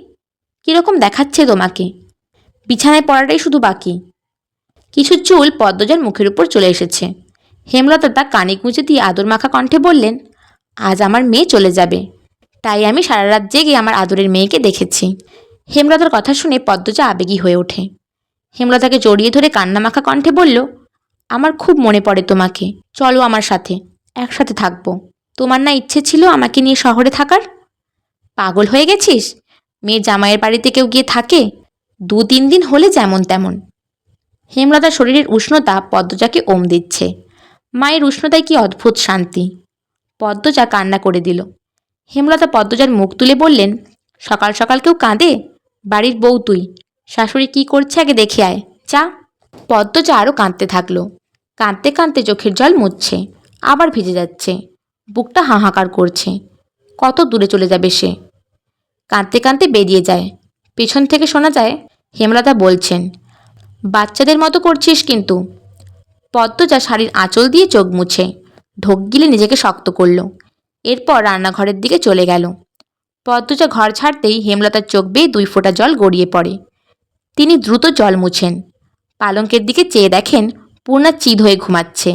কীরকম দেখাচ্ছে তোমাকে? বিছানায় পড়াটাই শুধু বাকি। কিছু চুল পদ্মজার মুখের উপর চলে এসেছে। হেমলতা তা কানে গুঁজে দিয়ে আদর মাখা কণ্ঠে বললেন, আজ আমার মেয়ে চলে যাবে, তাই আমি সারা রাত জেগে আমার আদরের মেয়েকে দেখেছি। হেমলতার কথা শুনে পদ্মজা আবেগী হয়ে ওঠে। হেমলতাকে জড়িয়ে ধরে কান্নামাখা কণ্ঠে বলল, আমার খুব মনে পড়ে তোমাকে, চলো আমার সাথে, একসাথে থাকবো। তোমার না ইচ্ছে ছিল আমাকে নিয়ে শহরে থাকার? পাগল হয়ে গেছিস? মেয়ের জামাইয়ের বাড়িতে কেউ গিয়ে থাকে? 2-3 দিন হলে যেমন তেমন। হেমলতার শরীরের উষ্ণতা পদ্মজাকে ওম দিচ্ছে। মায়ের উষ্ণতায় কি অদ্ভুত শান্তি। পদ্মজা কান্না করে দিল। হেমলতা পদ্মজার মুখ তুলে বললেন, সকাল সকাল কেউ কাঁদে? বাড়ির বউ তুই, শাশুড়ি কি করছে আগে দেখে আয়, চা। পদ্মজা আরও কাঁদতে থাকলো। কাঁদতে কাঁদতে চোখের জল মুছছে। আবার ভিজে যাচ্ছে, বুকটা হাহাকার করছে। কত দূরে চলে যাবে সে? কাঁদতে কাঁদতে বেরিয়ে যায়। পেছন থেকে শোনা যায় হেমলতা বলছেন, বাচ্চাদের মতো করছিস কিন্তু। পদ্মজা শাড়ির আঁচল দিয়ে চোখ মুছে ঢোক গিলে নিজেকে শক্ত করল। এরপর রান্নাঘরের দিকে চলে গেল। পদ্মজা ঘর ছাড়তেই হেমলতার চোখ বেয়ে 2 ফোঁটা জল গড়িয়ে পড়ে। তিনি দ্রুত জল মুছেন। পালঙ্কের দিকে চেয়ে দেখেন পূর্ণা চিৎ হয়ে ঘুমাচ্ছে।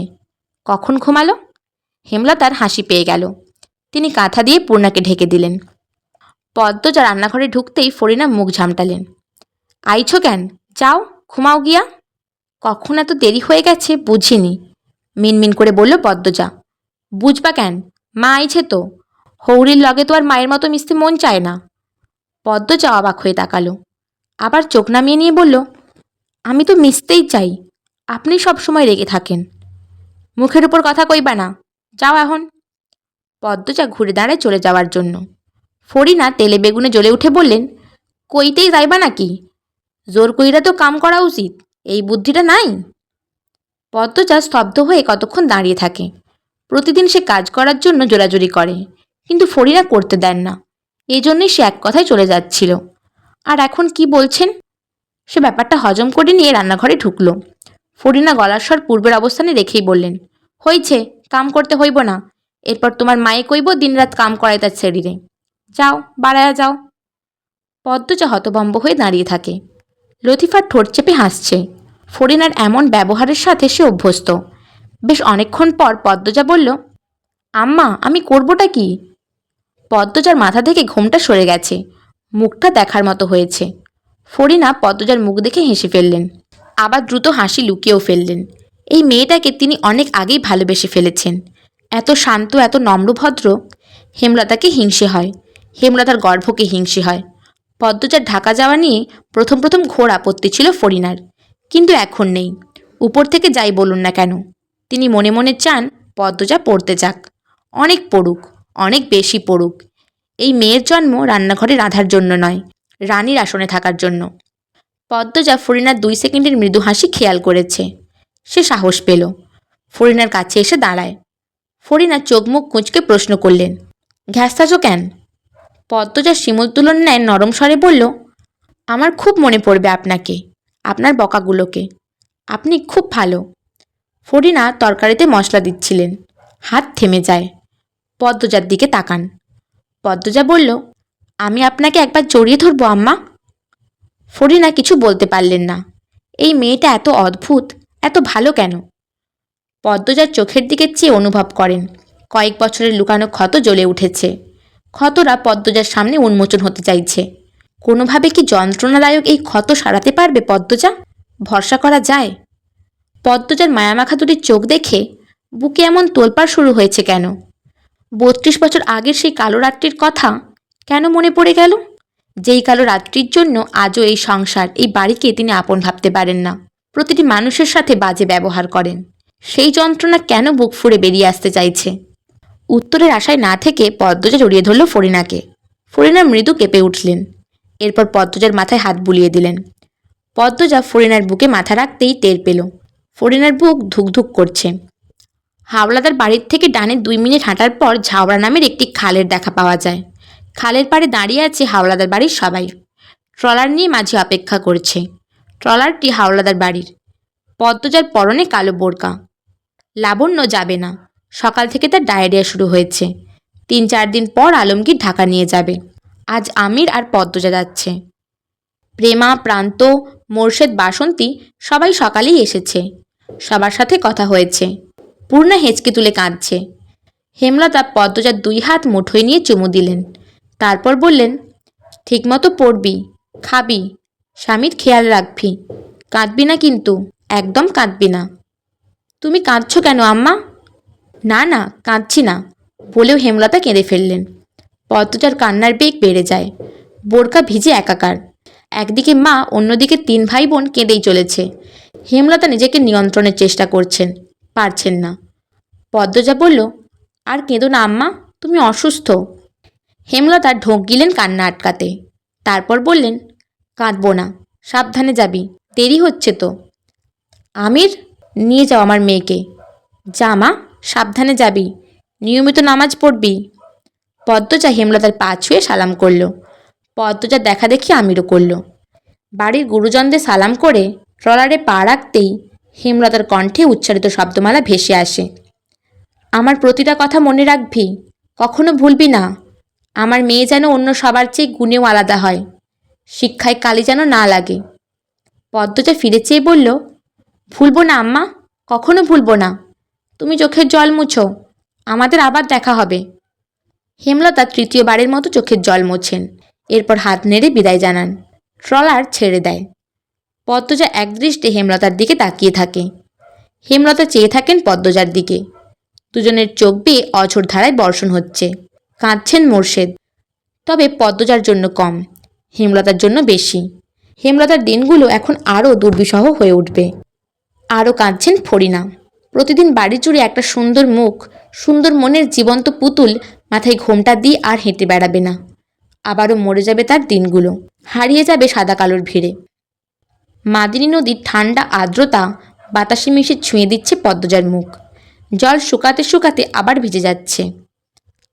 কখন ঘুমালো? হেমলতার হাসি পেয়ে গেল। তিনি কাঁথা দিয়ে পূর্ণাকে ঢেকে দিলেন। পদ্মজা রান্নাঘরে ঢুকতেই ফরিনা মুখ ঝামটালেন। আইছো কেন? যাও, ঘুমাও গিয়া। কখন এত দেরি হয়ে গেছে বুঝিনি, মিনমিন করে বলল পদ্মজা। বুঝবা কেন, মা আইছে তো। হৌরির লগে তো আর মায়ের মতো মিশতে মন চায় না। পদ্মজা অবাক হয়ে তাকালো, আবার চোখ নামিয়ে নিয়ে বলল, আমি তো মিশতেই চাই, আপনি সব সময় রেগে থাকেন। মুখের উপর কথা কইবা না, যাও এখন। পদ্মজা ঘুরে দাঁড়ায় চলে যাওয়ার জন্য। ফরিনা তেলে বেগুনে জ্বলে উঠে বললেন, কইতেই যাইবা নাকি? জোর কইরা তো কাম করা উচিত, এই বুদ্ধিটা নাই? পদ্মজা স্তব্ধ হয়ে কতক্ষণ দাঁড়িয়ে থাকে। প্রতিদিন সে কাজ করার জন্য জোরাজুরি করে, কিন্তু ফরিনা করতে দেন না। এই জন্যই সে এক কথায় চলে যাচ্ছিল। আর এখন কি বলছেন? সে ব্যাপারটা হজম করে নিয়ে রান্নাঘরে ঢুকল। ফরিনা গলার স্বর পূর্বের অবস্থানে রেখেই বললেন, হইছে, কাম করতে হইব না। এরপর তোমার মায়ে কইব দিনরাত কাম করায় তার শরীরে। যাও, বাড়ায়া যাও। পদ্মজা হতভম্ব হয়ে দাঁড়িয়ে থাকে। লতিফার ঠোঁট চেপে হাসছে। ফরিনার এমন ব্যবহারের সাথে সে অভ্যস্ত। বেশ অনেকক্ষণ পর পদ্মজা বলল, আম্মা, আমি করবোটা কি? পদ্মজার মাথা থেকে ঘোমটা সরে গেছে, মুখটা দেখার মতো হয়েছে। ফরিনা পদ্মজার মুখ দেখে হেসে ফেললেন, আবার দ্রুত হাসি লুকিয়েও ফেললেন। এই মেয়েটাকে তিনি অনেক আগেই ভালোবেসে ফেলেছেন। এত শান্ত, এত নম্রভদ্র। হেমলতাকে হিংসে হয়, হেমলতার গর্ভকে হিংসে হয়। পদ্মজার ঢাকা যাওয়া নিয়ে প্রথম প্রথম ঘোর আপত্তি ছিল ফরিনার, কিন্তু এখন নেই। উপর থেকে যাই বলুন না কেন, তিনি মনে মনে চান পদ্মজা পড়তে যাক, অনেক পড়ুক, অনেক বেশি পড়ুক। এই মেয়ের জন্ম রান্নাঘরে রাধার জন্য নয়, রানীর আসনে থাকার জন্য। পদ্মজা ফরিনার 2 সেকেন্ডের মৃদু হাসি খেয়াল করেছে। সে সাহস পেল, ফরিনার কাছে এসে দাঁড়ায়। ফরিনা চোখ মুখ কুঁচকে প্রশ্ন করলেন, ঘ্যাসতাছো কেন? পদ্মজা শিমুল তুলন ন্যায় নরম স্বরে বলল, আমার খুব মনে পড়বে আপনাকে, আপনার বকাগুলোকে। আপনি খুব ভালো। ফরিনা তরকারিতে মশলা দিচ্ছিলেন, হাত থেমে যায়। পদ্মজার দিকে তাকান। পদ্মজা বলল, আমি আপনাকে একবার জড়িয়ে ধরবো আম্মা? ফরিনা কিছু বলতে পারলেন না। এই মেয়েটা এত অদ্ভুত, এত ভালো কেন? পদ্মজার চোখের দিকে চেয়ে অনুভব করেন কয়েক বছরের লুকানো ক্ষত জ্বলে উঠেছে। ক্ষতরা পদ্মজার সামনে উন্মোচন হতে চাইছে। কোনোভাবে কি যন্ত্রণাদায়ক এই ক্ষত সারাতে পারবে পদ্মজা? ভরসা করা যায়? পদ্মজার মায়ামাখা দুটির চোখ দেখে বুকে এমন তোলপাড় শুরু হয়েছে কেন? 32 বছর আগের সেই কালো রাত্রির কথা কেন মনে পড়ে গেল? যেই কালো রাত্রির জন্য আজও এই সংসার, এই বাড়িকে তিনি আপন ভাবতে পারেন না। প্রতিটি মানুষের সাথে বাজে ব্যবহার করেন। সেই যন্ত্রণা কেন বুক ফুঁড়ে বেরিয়ে আসতে চাইছে? উত্তরের আশায় না থেকে পদ্মজা জড়িয়ে ধরল ফরিনাকে। ফরিনা মৃদু কেঁপে উঠলেন। এরপর পদ্মজার মাথায় হাত বুলিয়ে দিলেন। পদ্মজা ফরিনার বুকে মাথা রাখতেই টের পেল ফরিনার বুক ধুকধুক করছে। হাওলাদার বাড়ির থেকে ডানে 2 মিনিট হাঁটার পর ঝাওড়া নামের একটি খালের দেখা পাওয়া যায়। খালের পাড়ে দাঁড়িয়ে আছে হাওলাদার বাড়ির সবাই। ট্রলার নিয়ে মাঝি অপেক্ষা করছে। ট্রলারটি হাওলাদার বাড়ির। পদ্মজার পরনে কালো বোরকা। লাবণ্য যাবে না, সকাল থেকে তার ডায়রিয়া শুরু হয়েছে। 3-4 দিন পর আলমগীর ঢাকা নিয়ে যাবে। আজ আমির আর পদ্মজা যাচ্ছে। প্রেমা, প্রান্ত, মোর্শেদ, বাসন্তী সবাই সকালেই এসেছে। সবার সাথে কথা হয়েছে। পূর্ণা হেঁচকে তুলে কাঁদছে। হেমলতা পদ্মজার 2 হাত মুঠোয় নিয়ে চুমু দিলেন। তারপর বললেন, ঠিকমতো পড়বি, খাবি, স্বামীর খেয়াল রাখবি, কাঁদবি না কিন্তু, একদম কাঁদবি না। তুমি কাঁদছো কেন আম্মা? না না, কাঁদছি না বলেও হেমলতা কেঁদে ফেললেন। পদ্মজার কান্নার বেগ বেড়ে যায়। বোরকা ভিজে একাকার। একদিকে মা, অন্যদিকে 3 ভাই বোন কেঁদেই চলেছে। হেমলতা নিজেকে নিয়ন্ত্রণের চেষ্টা করছেন, পারছেন না। পদ্মজা বলল, আর কেঁদো না আম্মা, তুমি অসুস্থ। হেমলতা ঢোক গিলেন কান্না আটকাতে। তারপর বললেন, কাঁদবো না, সাবধানে যাবি, দেরি হচ্ছে তো। আমির, নিয়ে যাও আমার মেয়েকে। যা মা। সাবধানে যাবি, নিয়মিত নামাজ পড়বি। পদ্মজা হেমলতার পা ছুঁয়ে সালাম করল। পদ্মজা দেখা দেখি আমিরও করল। বাড়ির গুরুজনদের সালাম করে ট্রলারে পা রাখতেই হেমলতার কণ্ঠে উচ্চারিত শব্দমালা ভেসে আসে। আমার প্রতিটা কথা মনে রাখবি, কখনো ভুলবি না। আমার মেয়ে যেন অন্য সবার চেয়ে গুণেও আলাদা হয়, শিক্ষায় কালি যেন না লাগে। পদ্মজা ফিরে চেয়ে বলল, ভুলবো না আম্মা, কখনো ভুলবো না। তুমি চোখের জল মুছো, আমাদের আবার দেখা হবে। হেমলতা তৃতীয়বারের মতো চোখের জল মোছেন, এরপর হাত নেড়ে বিদায় জানান। ট্রলার ছেড়ে দেয়। পদ্মজা একদৃষ্টে হেমলতার দিকে তাকিয়ে থাকে। হেমলতা চেয়ে থাকেন পদ্মজার দিকে। দুজনের চোখ বেয়ে অঝোর ধারায় বর্ষণ হচ্ছে। কাঁদছেন মোর্শেদ, তবে পদ্মজার জন্য কম, হেমলতার জন্য বেশি। হেমলতার দিনগুলো এখন আরও দুর্বিষহ হয়ে উঠবে। আরও কাঁদছেন ফরিনা। প্রতিদিন বাড়ি জুড়ে একটা সুন্দর মুখ, সুন্দর মনের জীবন্ত পুতুল মাথায় ঘোমটা দিয়ে আর হেঁটে বেড়াবে না। আবারও মরে যাবে তার দিনগুলো, হারিয়ে যাবে সাদা কালোর ভিড়ে। মাদিনী নদীর ঠান্ডা আর্দ্রতা বাতাসে মিশে ছুঁয়ে দিচ্ছে পদ্মজার মুখ। জল শুকাতে শুকাতে আবার ভিজে যাচ্ছে।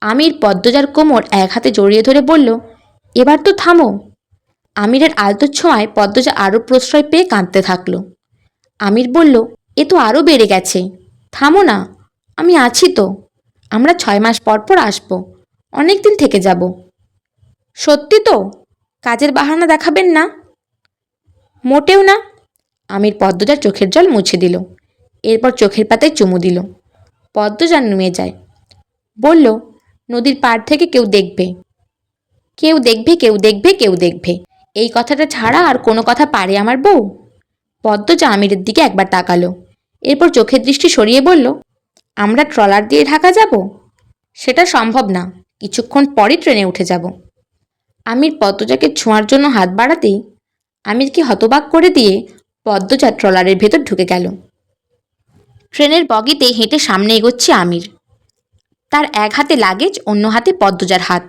আমির পদ্মজার কোমর এক হাতে জড়িয়ে ধরে বলল, এবার তো থামো। আমিরের আলতো ছোঁয়ায় পদ্মজা আরও প্রশ্রয় পেয়ে কাঁদতে থাকলো। আমির বলল, এ তো আরও বেড়ে গেছে, থামো না। আমি আছি তো, আমরা 6 মাস পর পর আসবো, অনেক দিন থেকে যাব। সত্যি তো? কাজের বাহানা দেখাবেন না? মোটেও না। আমির পদ্মজার চোখের জল মুছে দিল, এরপর চোখের পাতায় চুমু দিল। পদ্মজা নুয়ে যায়। বলল, নদীর পাড় থেকে কেউ দেখবে, কেউ দেখবে, কেউ দেখবে, কেউ দেখবে, এই কথাটা ছাড়া আর কোনো কথা পারে আমার বউ? পদ্মজা আমিরের দিকে একবার তাকালো, এরপর চোখের দৃষ্টি সরিয়ে বলল, আমরা ট্রলার দিয়ে ঢাকা যাব? সেটা সম্ভব না, কিছুক্ষণ পরই ট্রেনে উঠে যাব। আমির পদ্মজাকে ছোঁয়ার জন্য হাত বাড়াতেই আমিরকে হতবাক করে দিয়ে পদ্মজা ট্রলারের ভেতর ঢুকে গেল। ট্রেনের বগিতে হেঁটে সামনে এগোচ্ছে আমির। তার এক হাতে লাগেজ, অন্য হাতে পদ্মজার হাত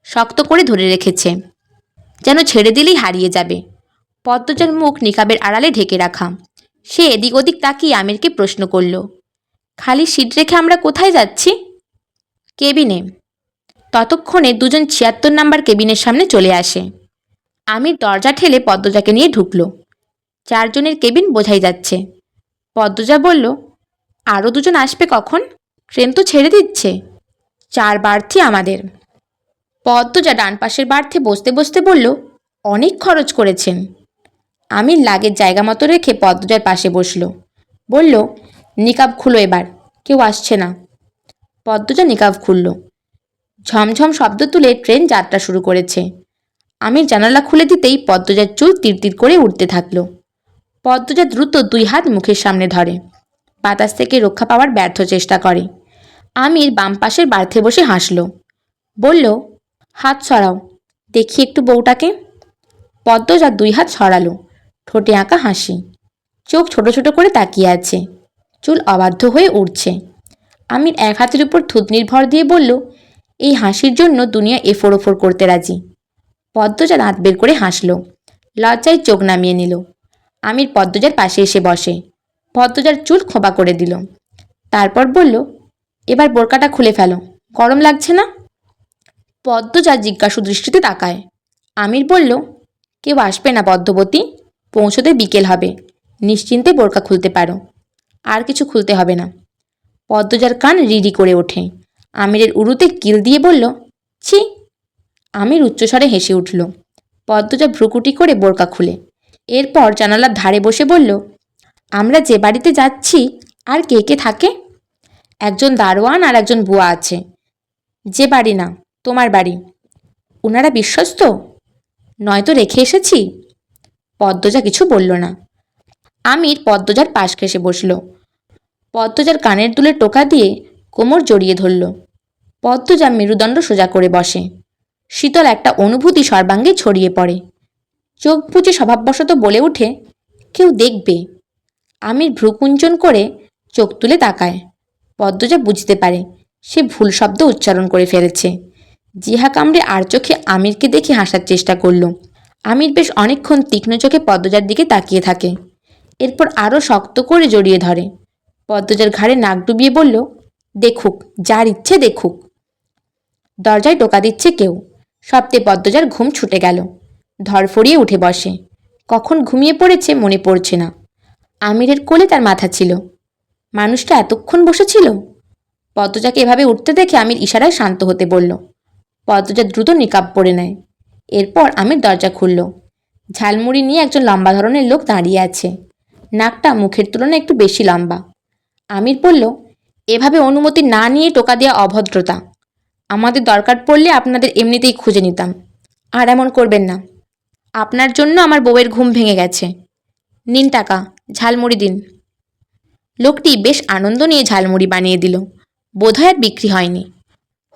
শক্ত করে ধরে রেখেছে, যেন ছেড়ে দিলেই হারিয়ে যাবে। পদ্মজার মুখ নিকাবের আড়ালে ঢেকে রাখা। সে এদিক ওদিক তাকিয়ে আমিরকে প্রশ্ন করল, খালি সিট রেখে আমরা কোথায় যাচ্ছি? কেবিনে। ততক্ষণে দুজন 76 নাম্বার কেবিনের সামনে চলে আসে। আমির দরজা ঠেলে পদ্মজাকে নিয়ে ঢুকল। 4 জনের কেবিন বোঝাই যাচ্ছে। পদ্মজা বলল, আরও দুজন আসবে কখন? ট্রেন তো ছেড়ে দিচ্ছে। 4 বার্থই আমাদের। পদ্মজা ডান পাশের বার্থে বসতে বসতে বলল, অনেক খরচ করেছেন। আমির লাগের জায়গা মতো রেখে পদ্মজার পাশে বসল। বলল, নিকাব খুলো এবার, কেউ আসছে না। পদ্মজা নিকাব খুলল। ঝমঝম শব্দ তুলে ট্রেন যাত্রা শুরু করেছে। আমির জানালা খুলে দিতেই পদ্মজার চুল তিরতির করে উঠতে থাকল। পদ্মজা দ্রুত 2 হাত মুখের সামনে ধরে, বাতাস থেকে রক্ষা পাওয়ার ব্যর্থ চেষ্টা করে। আমির বাম পাশের বার্থে বসে হাসল। বলল, হাত সরাও, দেখি একটু বউটাকে। পদ্মজা 2 হাত সরালো, ঠোঁটে আঁকা হাসি, চোখ ছোট ছোট করে তাকিয়ে আছে, চুল অবাধ্য হয়ে উঠছে। আমির এক হাতের উপর থুতনির ভর দিয়ে বলল, এই হাসির জন্য দুনিয়া এফোর ওফোর করতে রাজি। পদ্মজা দাঁত বের করে হাসল, লজ্জায় চোখ নামিয়ে নিল। আমির পদ্মজার পাশে এসে বসে, পদ্মজার চুল খোঁপা করে দিল। তারপর বলল, এবার বোরকাটা খুলে ফেলো, গরম লাগছে না? পদ্মজা জিজ্ঞাসু দৃষ্টিতে তাকায়। আমির বলল, কেউ আসবে না পদ্মবতী, পৌঁছতে বিকেল হবে, নিশ্চিন্তে বোরকা খুলতে পারো, আর কিছু খুলতে হবে না। পদ্মজার কান রিরি করে ওঠে। আমিরের উরুতে কিল দিয়ে বলল, ছি। আমির উচ্চস্বরে হেসে উঠল। পদ্মজা ভ্রুকুটি করে বোরকা খুলে, এরপর জানালার ধারে বসে বলল, আমরা যে বাড়িতে যাচ্ছি আর কে কে থাকে? একজন দারোয়ান আর একজন বুয়া আছে। যে বাড়ি না, তোমার বাড়ি। ওনারা বিশ্বস্ত? নয়তো রেখে এসেছি। পদ্মজা কিছু বলল না। আমির পদ্মজার পাশ ঘেঁষে বসল। পদ্মজার কানের দুলে টোকা দিয়ে কোমর জড়িয়ে ধরল। পদ্মজা মেরুদণ্ড সোজা করে বসে। শীতল একটা অনুভূতি সর্বাঙ্গে ছড়িয়ে পড়ে। চোখ বুজে স্বভাববশত বলে ওঠে, কেউ দেখবে। আমির ভ্রুকুঞ্চন করে চোখ তুলে তাকায়। পদ্মজা বুঝতে পারে সে ভুল শব্দ উচ্চারণ করে ফেলেছে। জিহা কামড়ে আর চোখে আমিরকে দেখে হাসার চেষ্টা করল। আমির বেশ অনেকক্ষণ তীক্ষ্ণ চোখে পদ্মজার দিকে তাকিয়ে থাকে, এরপর আরও শক্ত করে জড়িয়ে ধরে। পদ্মজার ঘাড়ে নাক ডুবিয়ে বলল, দেখুক, যার ইচ্ছে দেখুক। দরজায় টোকা দিচ্ছে কেউ। শব্দে পদ্মজার ঘুম ছুটে গেল। ধরফড়িয়ে উঠে বসে। কখন ঘুমিয়ে পড়েছে মনে পড়ছে না। আমিরের কোলে তার মাথা ছিল। মানুষটা এতক্ষণ বসেছিল। পদ্মজাকে এভাবে উঠতে দেখে আমির ইশারায় শান্ত হতে বলল। পদ্মজা দ্রুত নিকাব পরে নেয়। এরপর আমির দরজা খুলল। ঝালমুড়ি নিয়ে একজন লম্বা ধরনের লোক দাঁড়িয়ে আছে। নাকটা মুখের তুলনায় একটু বেশি লম্বা। আমির বলল, এভাবে অনুমতি না নিয়ে টোকা দেওয়া অভদ্রতা। আমাদের দরকার পড়লে আপনাদের এমনিতেই খুঁজে নিতাম। আর এমন করবেন না। আপনার জন্য আমার বউয়ের ঘুম ভেঙে গেছে। নিন টাকা, ঝালমুড়ি দিন। লোকটি বেশ আনন্দ নিয়ে ঝালমুড়ি বানিয়ে দিল। বোধহয় আর বিক্রি হয়নি।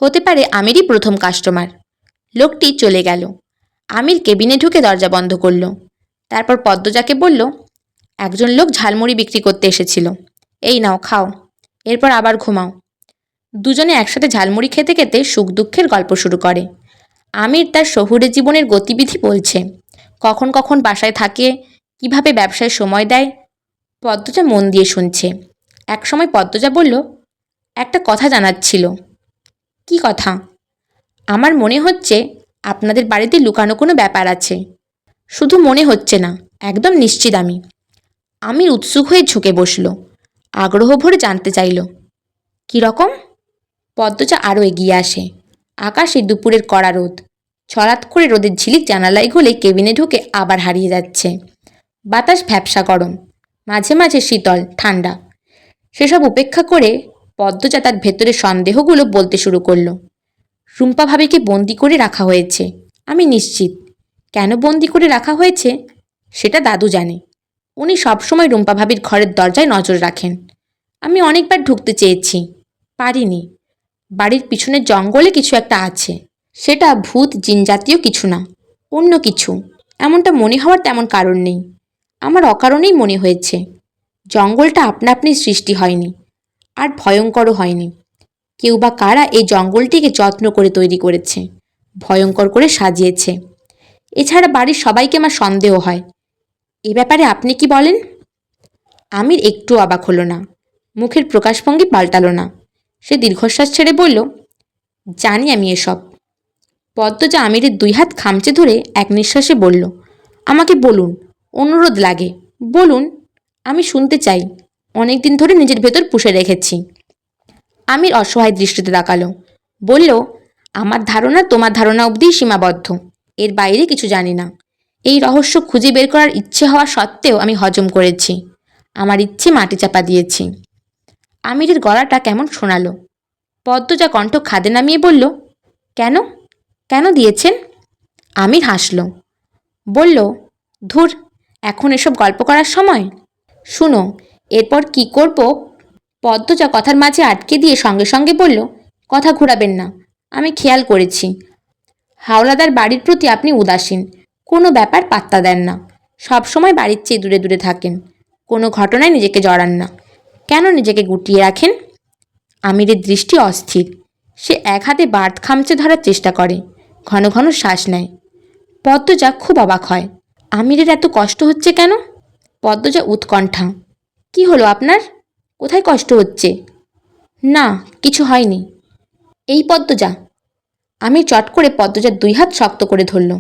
হতে পারে আমিরই প্রথম কাস্টমার। লোকটি চলে গেল। আমির কেবিনে ঢুকে দরজা বন্ধ করল। তারপর পদ্মজাকে বলল, একজন লোক ঝালমুড়ি বিক্রি করতে এসেছিল। এই নাও, খাও। এরপর আবার ঘুমাও। দুজনে একসাথে ঝালমুড়ি খেতে খেতে সুখ দুঃখের গল্প শুরু করে। আমির তার শহুরে জীবনের গতিবিধি বলছে। কখন কখন বাসায় থাকে, কিভাবে ব্যবসায় সময় দেয়। পদ্মজা মন দিয়ে শুনছে। একসময় পদ্মজা বলল, একটা কথা জানার ছিল। কি কথা? আমার মনে হচ্ছে আপনাদের বাড়িতে লুকানো কোনো ব্যাপার আছে। শুধু মনে হচ্ছে না, একদম নিশ্চিত আমি। আমির উৎসুক হয়ে ঝুঁকে বসল। আগ্রহ ভরে জানতে চাইল, কী রকম? পদ্মজা আরও এগিয়ে আসে। আকাশে দুপুরের কড়া রোদ। ছড়াৎ করে রোদের ঝিলিক জানালায় গলে কেবিনে ঢুকে আবার হারিয়ে যাচ্ছে। বাতাস ভ্যাপসা গরম, মাঝে মাঝে শীতল ঠান্ডা। সেসব উপেক্ষা করে পদ্মজা তার ভেতরের সন্দেহগুলো বলতে শুরু করলো। রুম্পা ভাবিকে বন্দি করে রাখা হয়েছে, আমি নিশ্চিত। কেন বন্দি করে রাখা হয়েছে সেটা দাদু জানে। উনি সবসময় রুম্পা ভাবির ঘরের দরজায় নজর রাখেন। আমি অনেকবার ঢুকতে চেয়েছি, পারিনি। বাড়ির পিছনের জঙ্গলে কিছু একটা আছে। সেটা ভূত জিন জাতীয় কিছু না, অন্য কিছু। এমনটা মনে হওয়ার তেমন কারণ নেই। আমার অকারণেই মনে হয়েছে। জঙ্গলটা আপনা আপনি সৃষ্টি হয়নি, আর ভয়ঙ্করও হয়নি। কেউ বা কারা এই জঙ্গলটিকে যত্ন করে তৈরি করেছে, ভয়ঙ্কর করে সাজিয়েছে। এছাড়া বাড়ির সবাইকে আমার সন্দেহ হয়। এ ব্যাপারে আপনি কি বলেন? আমির একটু অবাক হলো না। মুখের প্রকাশভঙ্গি পাল্টালো না। সে দীর্ঘশ্বাস ছেড়ে বলল, জানি আমি এসব। পদ্মজা আমিরের দুই হাত খামচে ধরে এক নিঃশ্বাসে বলল, আমাকে বলুন, অনুরোধ লাগে, বলুন। আমি শুনতে চাই। অনেক দিন ধরে নিজের ভেতর পুষে রেখেছি। আমির অসহায় দৃষ্টিতে তাকালো। বলল, আমার ধারণা তোমার ধারণা অবধিই সীমাবদ্ধ। এর বাইরে কিছু জানি না। এই রহস্য খুঁজে বের করার ইচ্ছে হওয়া সত্ত্বেও আমি হজম করেছি। আমার ইচ্ছে মাটি চাপা দিয়েছি। আমিরের গলাটা কেমন শোনালো। পদ্মজা কণ্ঠ খাদে নামিয়ে বলল, কেন? কেন দিয়েছেন? আমির হাসল। বলল, ধুর, এখন এসব গল্প করার সময়। শুনো, এরপর কি করব? পদ্মজা কথার মাঝে আটকে দিয়ে সঙ্গে সঙ্গে বলল, কথা ঘুরাবেন না। আমি খেয়াল করেছি হাওলাদার বাড়ির প্রতি আপনি উদাসীন। কোনো ব্যাপার পাত্তা দেন না। সবসময় বাড়ির চেয়ে দূরে দূরে থাকেন। কোনো ঘটনায় নিজেকে জড়ান না। কেন নিজেকে গুটিয়ে রাখেন? আমিরের দৃষ্টি অস্থির। সে এক হাতে বার্থ খামচে ধরার চেষ্টা করে, ঘন ঘন শ্বাস নেয়। পদ্মজা খুব অবাক হয়। আমিরের এত কষ্ট হচ্ছে কেন? পদ্মজা উৎকণ্ঠা। কি হলো আপনার? কোথায় কষ্ট হচ্ছে? না, কিছু হয়নি। এই পদ্মজা। আমির চট করে পদ্মজার দুই হাত শক্ত করে ধরল।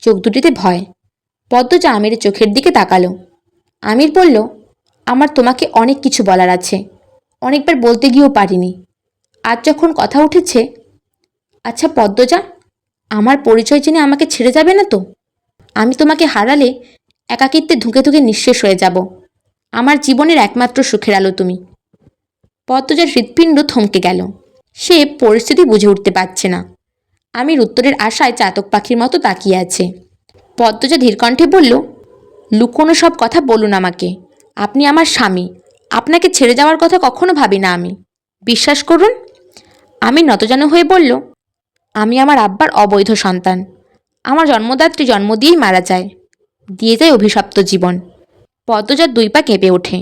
চোখ দুটিতে ভয়। পদ্মজা আমিরের চোখের দিকে তাকালো। আমির বলল, আমার তোমাকে অনেক কিছু বলার আছে। অনেকবার বলতে গিয়েও পারিনি। আজ যখন কথা উঠেছে। আচ্ছা পদ্মজা, আমার পরিচয় জেনে আমাকে ছেড়ে যাবে না তো? আমি তোমাকে হারালে একাকিত্বে ধুকে ধুকে নিঃশেষ হয়ে যাব। আমার জীবনের একমাত্র সুখের আলো তুমি। পদ্মজার হৃৎপিণ্ড থমকে গেল। সে পরিস্থিতি বুঝে উঠতে পারছে না। আমির উত্তরের আশায় চাতক পাখির মতো তাকিয়ে আছে। পদ্মজা ধীরকণ্ঠে বলল, লুকোনো সব কথা বলুন আমাকে। আপনি আমার স্বামী। আপনাকে ছেড়ে যাওয়ার কথা কখনো ভাবি না আমি। বিশ্বাস করুন। আমি নতজানু হয়ে বলল, আমি আমার আব্বার অবৈধ সন্তান। আমার জন্মদাত্রী জন্ম দিয়েই মারা যায়, দিয়ে যায় অভিশপ্ত জীবন। পদ্মজার দুই পা কেঁপে ওঠে,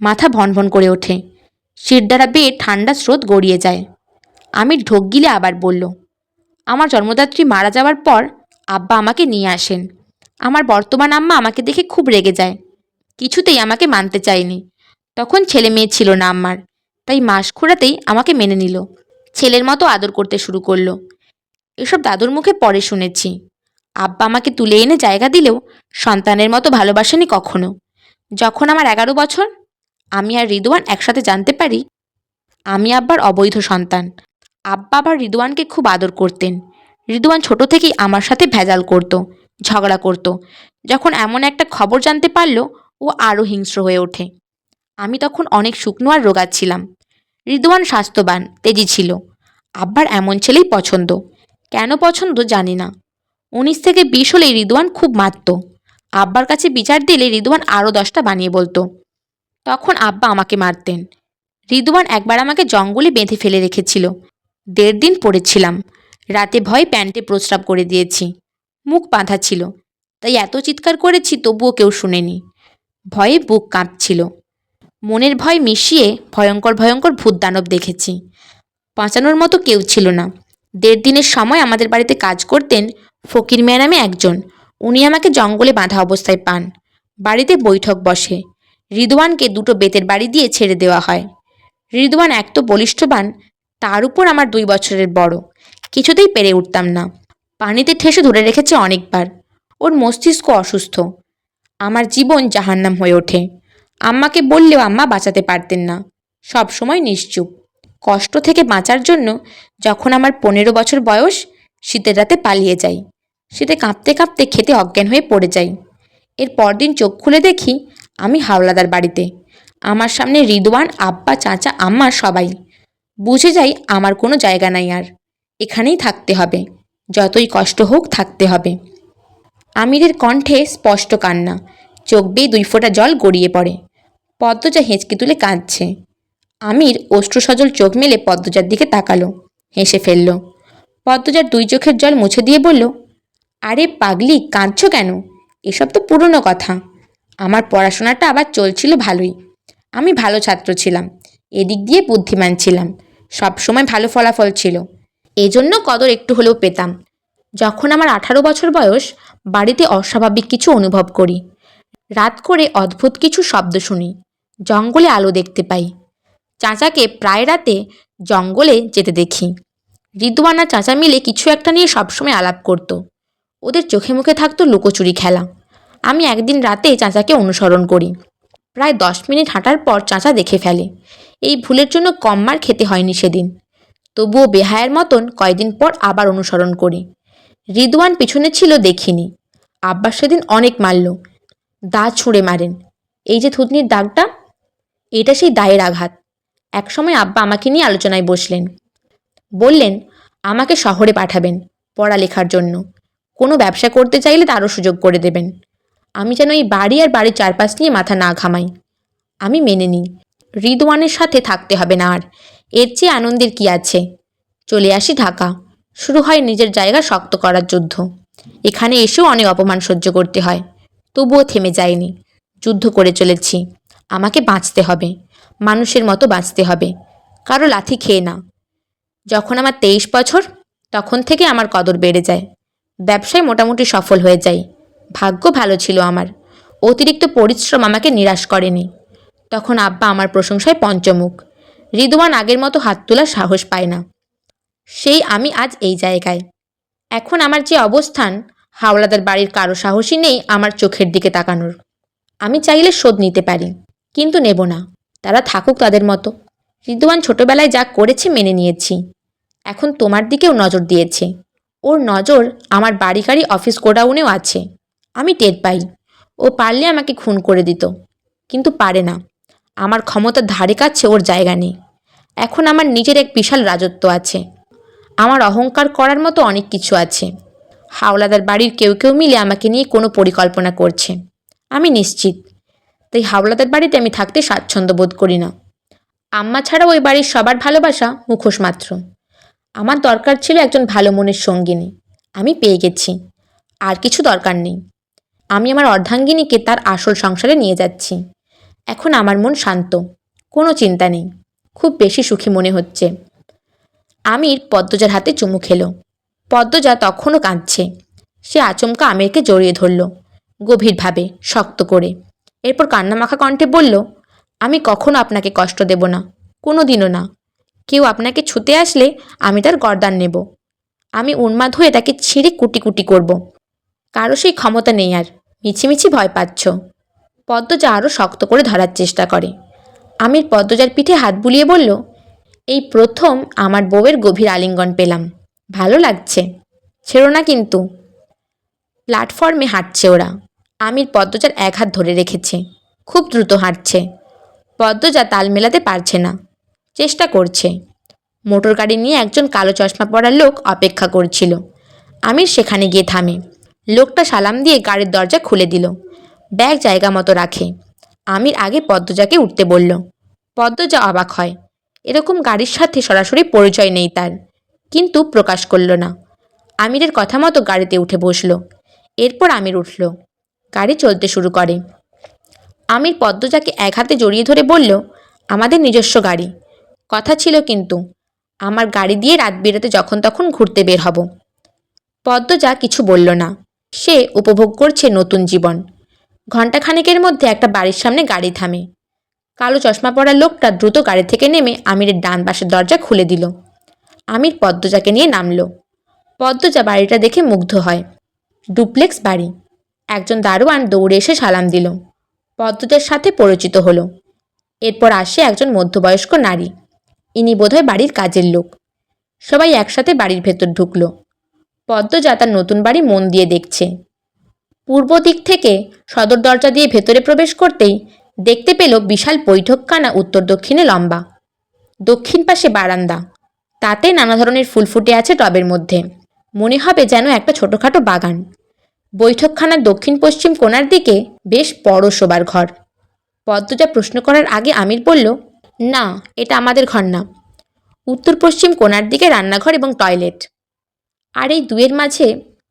মাথা ভনভন করে ওঠে, শিরদাঁড়া বেয়ে ঠান্ডা স্রোত গড়িয়ে যায়। আমি ঢোক গিলে আবার বলল, আমার জন্মদাত্রী মারা যাওয়ার পর আব্বা আমাকে নিয়ে আসেন। আমার বর্তমান আম্মা আমাকে দেখে খুব রেগে যায়। কিছুতেই আমাকে মানতে চায়নি। তখন ছেলে মেয়ে ছিল না আম্মার। তাই মাস খুঁড়াতেই আমাকে মেনে নিল, ছেলের মতো আদর করতে শুরু করলো। এসব দাদুর মুখে পরে শুনেছি। আব্বা আমাকে তুলে এনে জায়গা দিলেও সন্তানের মতো ভালোবাসেনি কখনো। যখন আমার 11 বছর, আমি আর রিদওয়ান একসাথে জানতে পারি আমি আব্বার অবৈধ সন্তান। আব্বা আবার রিদওয়ানকে খুব আদর করতেন। রিদওয়ান ছোট থেকেই আমার সাথে ভেজাল করত, ঝগড়া করত। যখন এমন একটা খবর জানতে পারল, ও আরও হিংস্র হয়ে ওঠে। আমি তখন অনেক শুকনো আর রোগা ছিলাম। রিদওয়ান স্বাস্থ্যবান, তেজি ছিল। আব্বার এমন ছেলেই পছন্দ। কেন পছন্দ জানি না। 19 থেকে 20 হলেই রিদওয়ান খুব মারত। আব্বার কাছে বিচার দিলে রিদওয়ান আরও 10টা বানিয়ে বলতো। তখন আব্বা আমাকে মারতেন। রিদওয়ান একবার আমাকে জঙ্গলে বেঁধে ফেলে রেখেছিল। 1.5 দিন পড়েছিলাম। রাতে ভয়ে প্যান্টে প্রস্রাব করে দিয়েছি। মুখ বাঁধা ছিল, তাই এত চিৎকার করেছি তবুও কেউ শুনেনি। ভয়ে বুক কাঁপছিল। মনের ভয় মিশিয়ে ভয়ঙ্কর ভয়ঙ্কর ভূত দানব দেখেছি। বাঁচানোর মতো কেউ ছিল না। 1.5 দিনের সময় আমাদের বাড়িতে কাজ করতেন ফকির মিয়া নামে একজন। উনি আমাকে জঙ্গলে বাঁধা অবস্থায় পান। বাড়িতে বৈঠক বসে। রিদওয়ানকে 2টো বেতের বাড়ি দিয়ে ছেড়ে দেওয়া হয়। রিদওয়ান এক তো বলিষ্ঠবান, তার উপর আমার 2 বছরের বড়। কিছুতেই পেরে উঠতাম না। পানিতে ঠেসে ধরে রেখেছে অনেকবার। ওর মস্তিষ্ক অসুস্থ। আমার জীবন জাহান্নাম হয়ে ওঠে। আম্মাকে বললেও আম্মা বাঁচাতে পারতেন না। সব সময় নিশ্চুপ। কষ্ট থেকে বাঁচার জন্য যখন আমার 15 বছর বয়স, শীতের রাতে পালিয়ে যাই। শীতে কাঁপতে কাঁপতে খেতে অজ্ঞান হয়ে পড়ে যাই। এর পরদিন চোখ খুলে দেখি আমি হাওলাদার বাড়িতে। আমার সামনে রিদওয়ান, আব্বা, চাচা, আম্মা সবাই। বুঝে যাই আমার কোনো জায়গা নাই আর। এখানেই থাকতে হবে। যতই কষ্ট হোক থাকতে হবে। আমিরের কণ্ঠে স্পষ্ট কান্না। চোখ বেয়ে 2 ফোঁটা জল গড়িয়ে পড়ে। পদ্মজা হেঁচকি তুলে কাঁদছে। আমির অশ্রুসজল চোখ মেলে পদ্মজার দিকে তাকালো, হেসে ফেলল। পদ্মজার 2 চোখের জল মুছে দিয়ে বলল, আরে পাগলি, কাঁদছ কেন? এসব তো পুরনো কথা। আমার পড়াশোনাটা আবার চলছিল ভালোই। আমি ভালো ছাত্র ছিলাম। এদিক দিয়ে বুদ্ধিমান ছিলাম। সব সময় ভালো ফলাফল ছিল। এজন্য কদর একটু হলেও পেতাম। যখন আমার 18 বছর বয়স, বাড়িতে অস্বাভাবিক কিছু অনুভব করি। রাত করে অদ্ভুত কিছু শব্দ শুনি। জঙ্গলে আলো দেখতে পাই। চাচাকে প্রায় রাতে জঙ্গলে যেতে দেখি। রিদওয়ান আর চাচা মিলে কিছু একটা নিয়ে সবসময় আলাপ করত। ওদের চোখে মুখে থাকতো লুকোচুরি খেলা। আমি একদিন রাতে চাচাকে অনুসরণ করি। প্রায় 10 মিনিট হাঁটার পর চাচা দেখে ফেলে। এই ভুলের জন্য কম মার খেতে হয়নি সেদিন। তবুও বেহায়ের মতন কয়দিন পর আবার অনুসরণ করি। রিদওয়ান পিছনে ছিল দেখিনি। আব্বা সেদিন অনেক মারল। দা ছুঁড়ে মারেন। এই যে থুতনির দাগটা, এটা সেই দায়ের আঘাত। একসময় আব্বা আমাকে নিয়ে আলোচনায় বসলেন। বললেন আমাকে শহরে পাঠাবেন পড়ালেখার জন্য। কোনো ব্যবসা করতে চাইলে তারও সুযোগ করে দেবেন। আমি যেন এই বাড়ি আর বাড়ির চারপাশ নিয়ে মাথা না ঘামাই। আমি মেনে নিই। রিদওয়ানের সাথে থাকতে হবে না আর। এর চেয়ে আনন্দের কি আছে? চলে আসি ঢাকা। শুরু হয় নিজের জায়গা শক্ত করার যুদ্ধ। এখানে এসেও অনেক অপমান সহ্য করতে হয়। তবুও থেমে যায়নি। যুদ্ধ করে চলেছি। আমাকে বাঁচতে হবে। মানুষের মতো বাঁচতে হবে। কারো লাথি খেয়ে না। যখন আমার 23 বছর, তখন থেকে আমার কদর বেড়ে যায়। ব্যবসায় মোটামুটি সফল হয়ে যাই। ভাগ্য ভালো ছিল আমার। অতিরিক্ত পরিশ্রম আমাকে নিরাশ করেনি। তখন আব্বা আমার প্রশংসায় পঞ্চমুখ। রিদওয়ান আগের মতো হাত তোলার সাহস পায় না। সেই আমি আজ এই জায়গায়। এখন আমার যে অবস্থান, হাওলাদার বাড়ির কারো সাহসই নেই আমার চোখের দিকে তাকানোর। আমি চাইলে শোধ নিতে পারি, কিন্তু নেব না। তারা থাকুক তাদের মতো। রিদওয়ান ছোটবেলায় যা করেছে মেনে নিয়েছি। এখন তোমার দিকেও নজর দিয়েছে। ওর নজর আমার বাড়ি গাড়ি অফিস গোডাউনেও আছে। আমি টের পাই। ও পারলে আমাকে খুন করে দিত, কিন্তু পারে না। আমার ক্ষমতার ধারে কাছে ওর জায়গা নেই। এখন আমার নিজের এক বিশাল রাজত্ব আছে। আমার অহংকার করার মতো অনেক কিছু আছে। হাওলাদার বাড়ির কেউ কেউ মিলে আমাকে নিয়ে কোনো পরিকল্পনা করছে। আমি নিশ্চিত। তাই হাওলাদার বাড়িতে আমি থাকতে স্বাচ্ছন্দ্য বোধ করি না। আম্মা ছাড়া ওই বাড়ির সবার ভালোবাসা মুখোশ মাত্র। আমার দরকার ছিল একজন ভালো মনের সঙ্গিনী। আমি পেয়ে গেছি। আর কিছু দরকার নেই। আমি আমার অর্ধাঙ্গিনীকে তার আসল সংসারে নিয়ে যাচ্ছি। এখন আমার মন শান্ত। কোনো চিন্তা নেই। খুব বেশি সুখী মনে হচ্ছে। আমির পদ্মজার হাতে চুমু খেলো। পদ্মজা তখনও কাঁদছে। সে আচমকা আমিরকে জড়িয়ে ধরল, গভীরভাবে, শক্ত করে। এরপর কান্নামাখা কণ্ঠে বলল, আমি কখনো আপনাকে কষ্ট দেব না। কোনো দিনও না। কেউ আপনাকে ছুতে আসলে আমি তার গর্দান নেব। আমি উন্মাদ হয়ে তাকে ছিঁড়ে কুটি কুটি করব। কারো সেই ক্ষমতা নেই আর, মিছিমিছি ভয় পাচ্ছ। পদ্মজা আরও শক্ত করে ধরার চেষ্টা করে। আমির পদ্মজার পিঠে হাত বুলিয়ে বলল, এই প্রথম আমার বউয়ের গভীর আলিঙ্গন পেলাম, ভালো লাগছে, ছেড়ো না কিন্তু। প্ল্যাটফর্মে হাঁটছে ওরা। আমির পদ্মজার এক হাত ধরে রেখেছে, খুব দ্রুত হাঁটছে। পদ্মজা তাল মেলাতে পারছে না, চেষ্টা করছে। মোটর গাড়ি নিয়ে একজন কালো চশমা পরা লোক অপেক্ষা করছিল। আমির সেখানে গিয়ে থামে। লোকটা সালাম দিয়ে গাড়ির দরজা খুলে দিল, ব্যাগ জায়গা মতো রাখে। আমির আগে পদ্মজাকে উঠতে বলল। পদ্মজা অবাক হয়, এরকম গাড়ির সাথে সরাসরি পরিচয় নেই তার, কিন্তু প্রকাশ করল না। আমিরের কথা মতো গাড়িতে উঠে বসল। এরপর আমির উঠল, গাড়ি চলতে শুরু করে। আমির পদ্মজাকে এক হাতে জড়িয়ে ধরে বলল, আমাদের নিজস্ব গাড়ি, কথা ছিল কিন্তু, আমার গাড়ি দিয়ে রাত বিরাতে যখন তখন ঘুরতে বের হব। পদ্মজা কিছু বলল না, সে উপভোগ করছে নতুন জীবন। ঘণ্টাখানেকের মধ্যে একটা বাড়ির সামনে গাড়ি থামে। কালো চশমা পরা লোকটা দ্রুত গাড়ি থেকে নেমে আমিরের ডান পাশের দরজা খুলে দিল। আমির পদ্মজাকে নিয়ে নামল। পদ্মজা বাড়িটা দেখে মুগ্ধ হয়। ডুপ্লেক্স বাড়ি। একজন দারোয়ান দৌড়ে এসে সালাম দিল। পদ্মজার সাথে পরিচিত হলো। এরপর আসে একজন মধ্যবয়স্ক নারী, ইনি বোধহয় বাড়ির কাজের লোক। সবাই একসাথে বাড়ির ভেতর ঢুকলো। পদ্মজা তার নতুন বাড়ি মন দিয়ে দেখছে। পূর্ব দিক থেকে সদর দরজা দিয়ে ভেতরে প্রবেশ করতেই দেখতে পেল বিশাল বৈঠকখানা উত্তর দক্ষিণে লম্বা। দক্ষিণ পাশে বারান্দা, তাতে নানা ধরনের ফুল ফুটে আছে টবের মধ্যে, মনে হবে যেন একটা ছোটোখাটো বাগান। বৈঠকখানার দক্ষিণ পশ্চিম কোণার দিকে বেশ বড় শোবার ঘর। পদ্মজা প্রশ্ন করার আগে আমির বলল, না, এটা আমাদের ঘর না। উত্তর পশ্চিম কোণার দিকে রান্নাঘর এবং টয়লেট। আর এই দুয়ের মাঝে,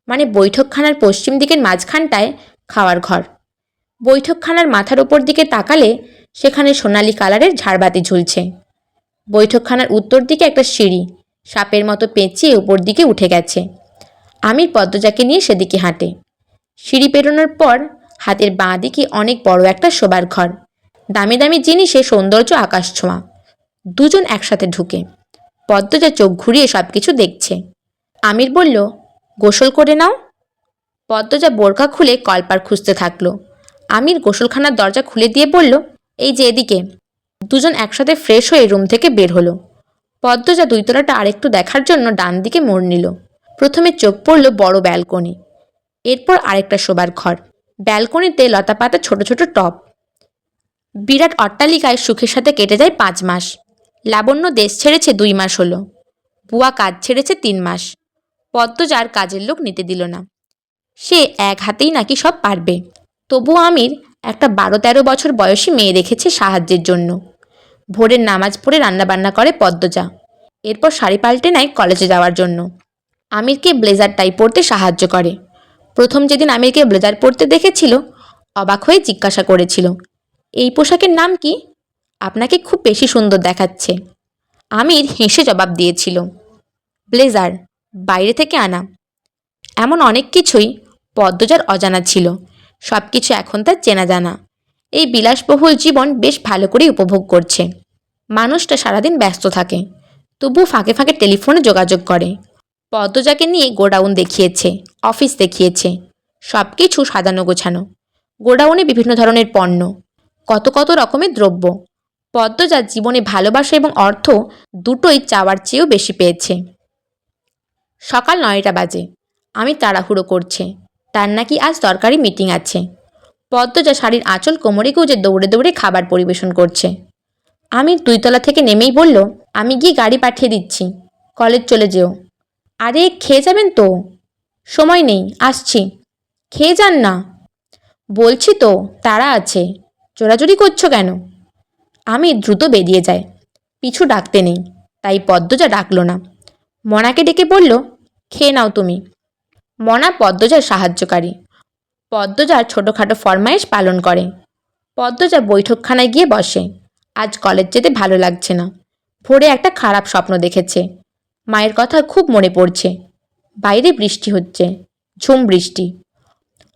মানে বৈঠকখানার পশ্চিম দিকের মাঝখানটায় খাওয়ার ঘর। বৈঠকখানার মাথার ওপর দিকে তাকালে সেখানে সোনালি কালারের ঝাড়বাতি ঝুলছে। বৈঠকখানার উত্তর দিকে একটা সিঁড়ি সাপের মতো পেঁচিয়ে উপর দিকে উঠে গেছে। আমির পদ্মজাকে নিয়ে সেদিকে হাঁটে। সিঁড়ি পেরোনোর পর হাতের বাঁ দিকে অনেক বড় একটা শোবার ঘর। দামি দামি জিনিসে সৌন্দর্য আকাশ ছোঁয়া। দুজন একসাথে ঢুকে। পদ্মজা চোখ ঘুরিয়ে সব কিছু দেখছে। আমির বলল, গোসল করে নাও। পদ্মজা বোরকা খুলে কলপার খুঁজতে থাকলো। আমির গোসলখানার দরজা খুলে দিয়ে বলল, এই যে এদিকে। দুজন একসাথে ফ্রেশ হয়ে রুম থেকে বের হলো। পদ্মজা দুই তলাটা আরেকটু দেখার জন্য ডান দিকে মোড় নিল। প্রথমে চোখ পড়ল বড় ব্যালকনি, এরপর আরেকটা শোবার ঘর। ব্যালকনিতে লতাপাতা ছোট ছোট টব। বিরাট অট্টালিকায় সুখের সাথে কেটে যায় 5 মাস। লাবণ্য দেশ ছেড়েছে 2 মাস হলো। বুয়া কাজ ছেড়েছে 3 মাস। পদ্মজার কাজের লোক নিতে দিল না, সে এক হাতেই নাকি সব পারবে। তবুও আমির একটা 12-13 বছর বয়সী মেয়ে রেখেছে সাহায্যের জন্য। ভোরের নামাজ পড়ে রান্নাবান্না করে পদ্মজা, এরপর শাড়ি পাল্টে নেয় কলেজে যাওয়ার জন্য। আমিরকে ব্লেজার টাই পরতে সাহায্য করে। প্রথম যেদিন আমিরকে ব্লেজার পরতে দেখেছিল, অবাক হয়ে জিজ্ঞাসা করেছিল, এই পোশাকের নাম কি? আপনাকে খুব বেশি সুন্দর দেখাচ্ছে। আমির হেসে জবাব দিয়েছিল, ব্লেজার, বাইরে থেকে আনা। এমন অনেক কিছুই পদ্মজার অজানা ছিল, সব কিছু এখন তার চেনা জানা। এই বিলাসবহুল জীবন বেশ ভালো করেই উপভোগ করছে। মানুষটা সারাদিন ব্যস্ত থাকে, তবু ফাঁকে ফাঁকে টেলিফোনে যোগাযোগ করে। পদ্মজাকে নিয়ে গোডাউন দেখিয়েছে, অফিস দেখিয়েছে, সব কিছু সাজানো গোছানো। গোডাউনে বিভিন্ন ধরনের পণ্য, কত কত রকমের দ্রব্য। পদ্মজা জীবনে ভালোবাসা এবং অর্থ দুটোই চাওয়ার চেয়েও বেশি পেয়েছে। সকাল 9টা বাজে। আমি তাড়াহুড়ো করছে, তার নাকি আজ দরকারি মিটিং আছে। পদ্মজা শাড়ির আঁচল কোমরে গুঁজে দৌড়ে দৌড়ে খাবার পরিবেশন করছে। আমি 2 তলা থেকে নেমেই বলল, আমি গিয়ে গাড়ি পাঠিয়ে দিচ্ছি, কলেজ চলে যেও। আরে খেয়ে যাবেন তো? সময় নেই, আসছি। খেয়ে যান না। বলছি তো, তাড়া আছে, চোরাচুরি করছো কেন? আমি দ্রুত বেরিয়ে যায়। পিছু ডাকতে নেই, তাই পদ্মজা ডাকলো না। মনাকে ডেকে বলল, খেয়ে নাও তুমি। মনা পদ্মজার সাহায্যকারী। পদ্মজার ছোটোখাটো ফরমায়েশ পালন করে। পদ্মজা বৈঠকখানায় গিয়ে বসে। আজ কলেজ যেতে ভালো লাগছে না। ভোরে একটা খারাপ স্বপ্ন দেখেছে। মায়ের কথা খুব মনে পড়ছে। বাইরে বৃষ্টি হচ্ছে, ঝুম বৃষ্টি।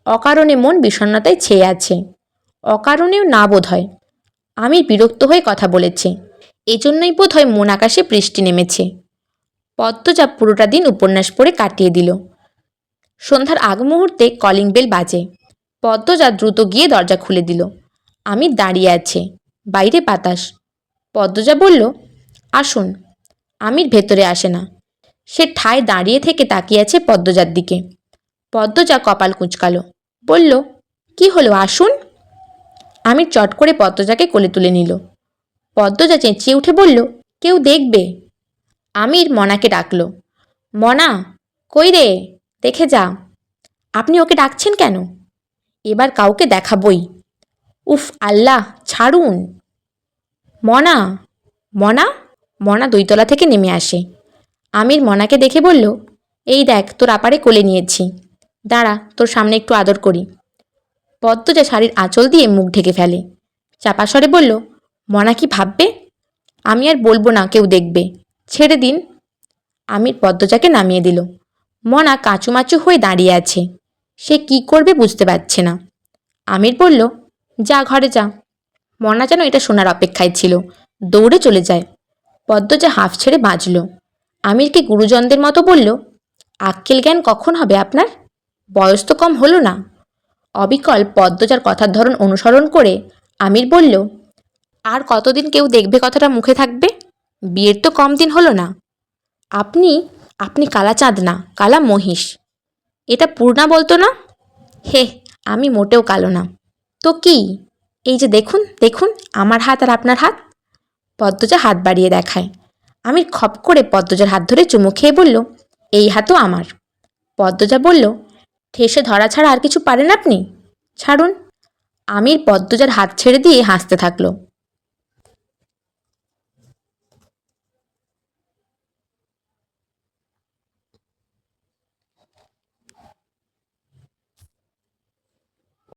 অকারণে মন বিষণ্ণতায় ছেয়ে আছে। অকারণেও না বোধ হয়। আমি বিরক্ত হয়ে কথা বলেছি, এজন্যই বোধহয় মন আকাশে বৃষ্টি নেমেছে। পদ্মজা পুরোটা দিন উপন্যাস পড়ে কাটিয়ে দিল। সন্ধ্যার আগ মুহূর্তে কলিং বেল বাজে। পদ্মজা দ্রুত গিয়ে দরজা খুলে দিল। আমির দাঁড়িয়ে আছে, বাইরে বাতাস। পদ্মজা বলল, আসুন। আমির ভেতরে আসে না, সে ঠায় দাঁড়িয়ে থেকে তাকিয়ে আছে পদ্মজার দিকে। পদ্মজা কপাল কুঁচকালো, বলল, কি হলো, আসুন। আমির চট করে পদ্মজাকে কোলে তুলে নিল। পদ্মজা চেঁচিয়ে উঠে বলল, কেউ দেখবে। আমির মনাকে ডাকল, মনা, কই রে, দেখে যা। আপনি ওকে ডাকছেন কেন? এবার কাউকে দেখাবই। উফ আল্লাহ, ছাড়ুন। মনা, মনা। মনা 2 তলা থেকে নেমে আসে। আমির মনাকে দেখে বলল, এই দেখ, তোর আপারে কোলে নিয়েছি, দাঁড়া, তোর সামনে একটু আদর করি। পদ্মজা শাড়ির আঁচল দিয়ে মুখ ঢেকে ফেলে। চাপা স্বরে বলল, মনা কি ভাববে? আমি আর বলবো না কেউ দেখবে, ছেড়ে দিন। আমির পদ্মজাকে নামিয়ে দিল। মনা কাঁচুমাচু হয়ে দাঁড়িয়ে আছে, সে কি করবে বুঝতে পারছে না। আমির বলল, যা, ঘরে যা। মনা যেন এটা শোনার অপেক্ষায় ছিল, দৌড়ে চলে যায়। পদ্মজা হাঁফ ছেড়ে বাঁচল। আমিরকে গুরুজনদের মতো বলল, আক্কেল জ্ঞান কখন হবে আপনার? বয়স তো কম হলো না। অবিকল পদ্মজার কথার ধরন অনুসরণ করে আমির বলল, আর কতদিন কেউ দেখবে কথাটা মুখে থাকবে? বিয়ের তো কম দিন হলো না। আপনি আপনি কালা চাঁদ না, কালা মহিষ। এটা পূর্ণা বলতো না? হে, আমি মোটেও কালো না। তো কি? এই যে দেখুন, দেখুন আমার হাত আর আপনার হাত। পদ্মজা হাত বাড়িয়ে দেখায়। আমির খপ করে পদ্মজার হাত ধরে চুমু খেয়ে বলল, এই হাতও আমার। পদ্মজা বলল, ঠেসে ধরা ছাড়া আর কিছু পারেন আপনি? ছাড়ুন। আমির পদ্মজার হাত ছেড়ে দিয়ে হাসতে থাকলো।